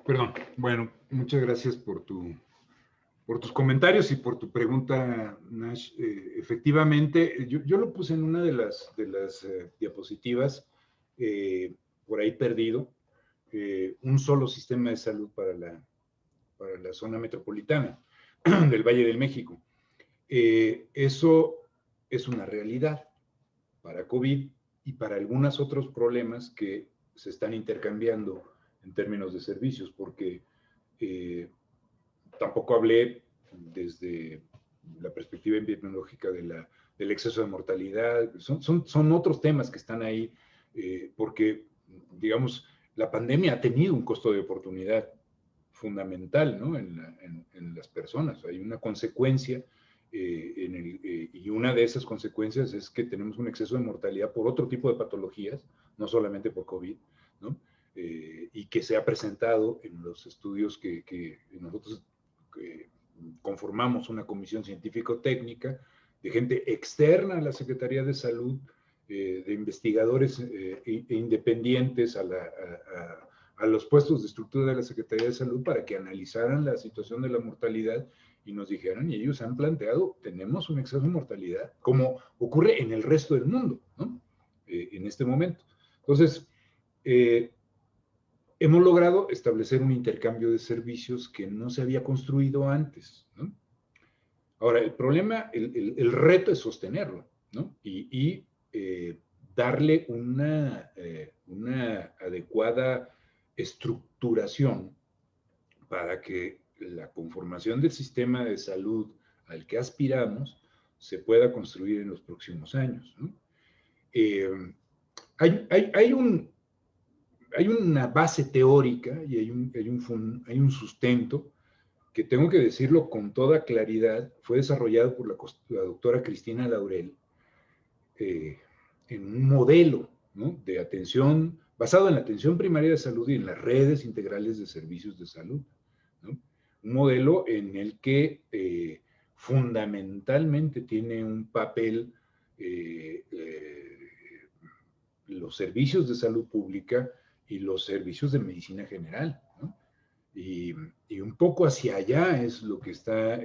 Perdón. Bueno, muchas gracias por tus comentarios y por tu pregunta, Nash. Efectivamente, yo lo puse en una de las diapositivas, por ahí perdido, un solo sistema de salud para la zona metropolitana del Valle de México. Eso es una realidad para COVID y para algunos otros problemas que se están intercambiando en términos de servicios, porque tampoco hablé desde la perspectiva epidemiológica del exceso de mortalidad. Son otros temas que están ahí, porque, digamos, la pandemia ha tenido un costo de oportunidad fundamental, ¿no? en las personas. Hay una consecuencia, y una de esas consecuencias es que tenemos un exceso de mortalidad por otro tipo de patologías, no solamente por COVID, ¿no? Y que se ha presentado en los estudios que nosotros conformamos una comisión científico-técnica de gente externa a la Secretaría de Salud, de investigadores independientes a los puestos de estructura de la Secretaría de Salud para que analizaran la situación de la mortalidad y nos dijeran, y ellos han planteado, tenemos un exceso de mortalidad, como ocurre en el resto del mundo, ¿no? En este momento. Entonces, hemos logrado establecer un intercambio de servicios que no se había construido antes, ¿no? Ahora, el problema, el reto es sostenerlo, ¿no? Y darle una adecuada estructuración para que la conformación del sistema de salud al que aspiramos se pueda construir en los próximos años, ¿no? Hay una base teórica y hay un sustento que, tengo que decirlo con toda claridad, fue desarrollado por la doctora Cristina Laurel, en un modelo, ¿no?, de atención, basado en la atención primaria de salud y en las redes integrales de servicios de salud, ¿no? Un modelo en el que fundamentalmente tiene un papel los servicios de salud pública y los servicios de medicina general, ¿no? Y un poco hacia allá es lo que está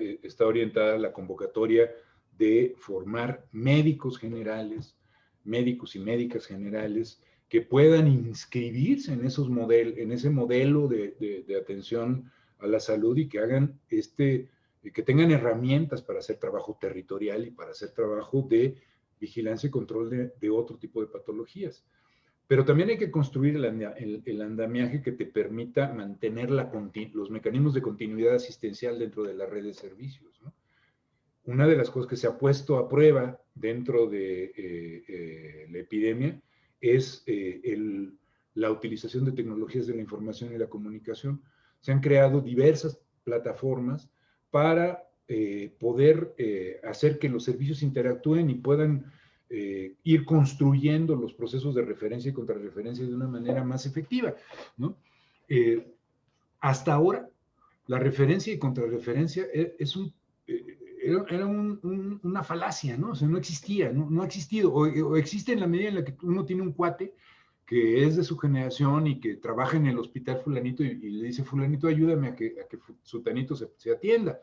orientada la convocatoria de formar médicos generales, médicos y médicas generales que puedan inscribirse en ese modelo de atención a la salud y que hagan que tengan herramientas para hacer trabajo territorial y para hacer trabajo de vigilancia y control de otro tipo de patologías. Pero también hay que construir el andamiaje que te permita mantener los mecanismos de continuidad asistencial dentro de la red de servicios, ¿no? Una de las cosas que se ha puesto a prueba dentro de la epidemia es la utilización de tecnologías de la información y la comunicación. Se han creado diversas plataformas para poder hacer que los servicios interactúen y puedan ir construyendo los procesos de referencia y contrarreferencia de una manera más efectiva, ¿no? Hasta ahora, la referencia y contrarreferencia era una falacia, ¿no? O sea, no existía, no ha existido, o existe en la medida en la que uno tiene un cuate que es de su generación y que trabaja en el hospital fulanito y le dice, fulanito, ayúdame a que sutanito se atienda.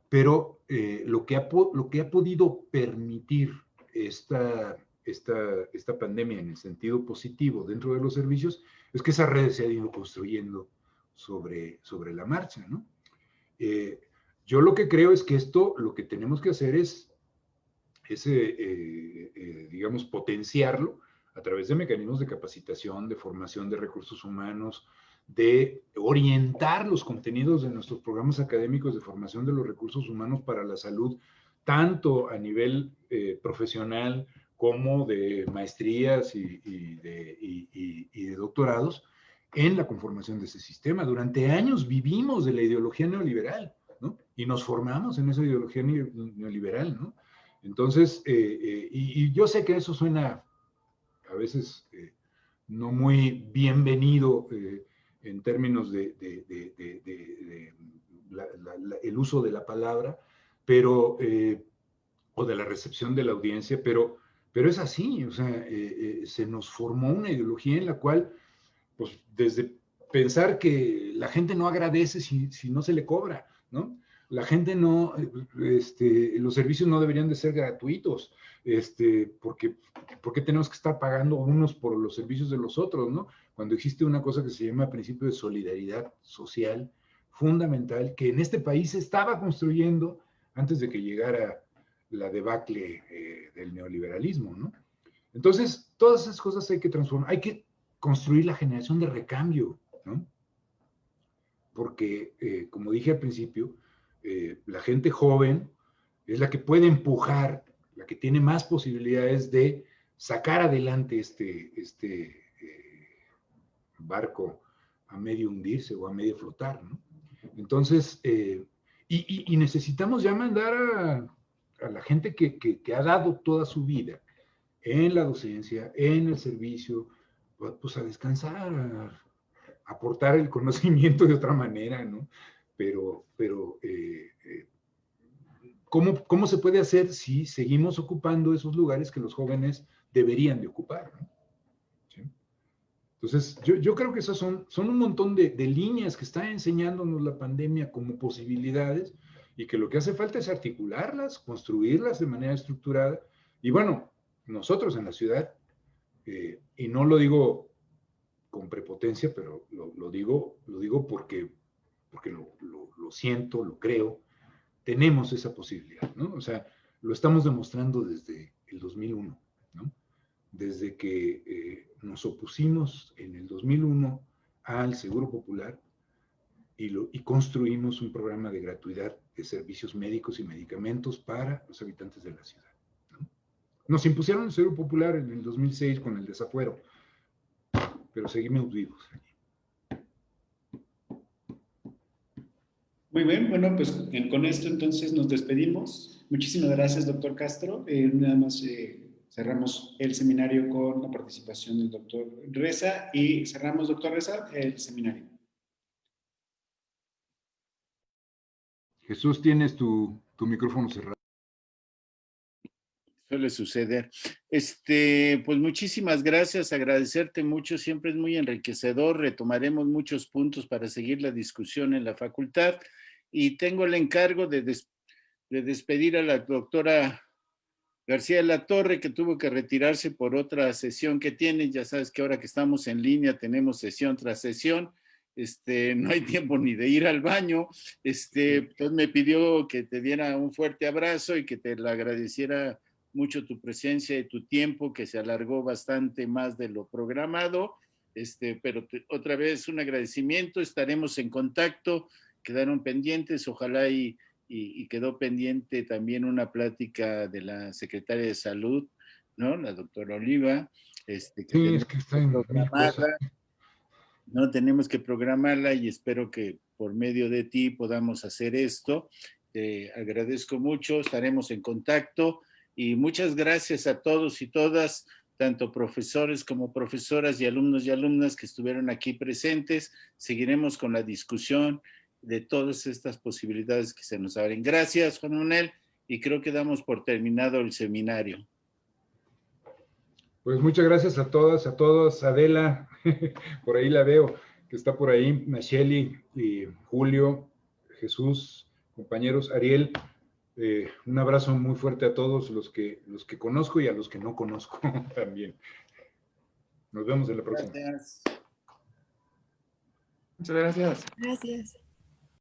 Pero lo que ha podido permitir esta pandemia en el sentido positivo dentro de los servicios es que esa red se ha ido construyendo sobre la marcha, ¿no? Yo lo que creo es que esto, lo que tenemos que hacer es digamos, potenciarlo a través de mecanismos de capacitación, de formación de recursos humanos, de orientar los contenidos de nuestros programas académicos de formación de los recursos humanos para la salud, tanto a nivel profesional como de maestrías y de doctorados, en la conformación de ese sistema. Durante años vivimos de la ideología neoliberal, ¿no? Y nos formamos en esa ideología neoliberal, ¿no? Entonces, y yo sé que eso suena a veces no muy bienvenido en términos de el uso de la palabra, pero, o de la recepción de la audiencia, pero es así, o sea, se nos formó una ideología en la cual, pues, desde pensar que la gente no agradece si no se le cobra, ¿no? La gente no, los servicios no deberían de ser gratuitos, porque tenemos que estar pagando unos por los servicios de los otros, ¿no? Cuando existe una cosa que se llama principio de solidaridad social fundamental, que en este país se estaba construyendo antes de que llegara la debacle del neoliberalismo, ¿no? Entonces, todas esas cosas hay que transformar, hay que construir la generación de recambio, ¿no? Porque, como dije al principio, la gente joven es la que puede empujar, la que tiene más posibilidades de sacar adelante este barco a medio hundirse o a medio flotar, ¿no? Entonces, y necesitamos ya mandar a la gente que ha dado toda su vida en la docencia, en el servicio, pues a descansar, a aportar el conocimiento de otra manera, ¿no? Pero ¿cómo se puede hacer si seguimos ocupando esos lugares que los jóvenes deberían de ocupar, ¿no? ¿Sí? Entonces, yo creo que esas son un montón de líneas que está enseñándonos la pandemia como posibilidades y que lo que hace falta es articularlas, construirlas de manera estructurada. Y bueno, nosotros en la ciudad, y no lo digo con prepotencia, pero lo digo porque lo siento, lo creo, tenemos esa posibilidad, ¿no? O sea, lo estamos demostrando desde el 2001, ¿no? Desde que nos opusimos en el 2001 al Seguro Popular y construimos un programa de gratuidad de servicios médicos y medicamentos para los habitantes de la ciudad, ¿no? Nos impusieron el Seguro Popular en el 2006 con el desafuero, pero seguimos vivos allí. Muy bien, bueno, pues con esto entonces nos despedimos. Muchísimas gracias, doctor Castro. Nada más cerramos el seminario con la participación del doctor Reza y cerramos, doctor Reza, el seminario. Jesús, tienes tu micrófono cerrado. Suele suceder. Pues muchísimas gracias, agradecerte mucho, siempre es muy enriquecedor, retomaremos muchos puntos para seguir la discusión en la facultad y tengo el encargo de despedir a la doctora García de la Torre, que tuvo que retirarse por otra sesión que tiene. Ya sabes que ahora que estamos en línea tenemos sesión tras sesión, no hay tiempo ni de ir al baño, entonces me pidió que te diera un fuerte abrazo y que te lo agradeciera mucho tu presencia y tu tiempo, que se alargó bastante más de lo programado, pero otra vez un agradecimiento, estaremos en contacto, quedaron pendientes, ojalá y quedó pendiente también una plática de la secretaria de Salud, ¿no? La doctora Oliva, que sí, es que está en mil cosas. ¿no? Tenemos que programarla y espero que por medio de ti podamos hacer esto. Te agradezco mucho, estaremos en contacto y muchas gracias a todos y todas, tanto profesores como profesoras y alumnas que estuvieron aquí presentes. Seguiremos con la discusión de todas estas posibilidades que se nos abren. Gracias, Juan Manuel, y creo que damos por terminado el seminario. Pues muchas gracias a todas, a todos. Adela, por ahí la veo, que está por ahí, Nacheli, y Julio, Jesús, compañeros, Ariel, un abrazo muy fuerte a todos los que conozco y a los que no conozco también. Nos vemos en la próxima. Gracias. Muchas gracias. Gracias.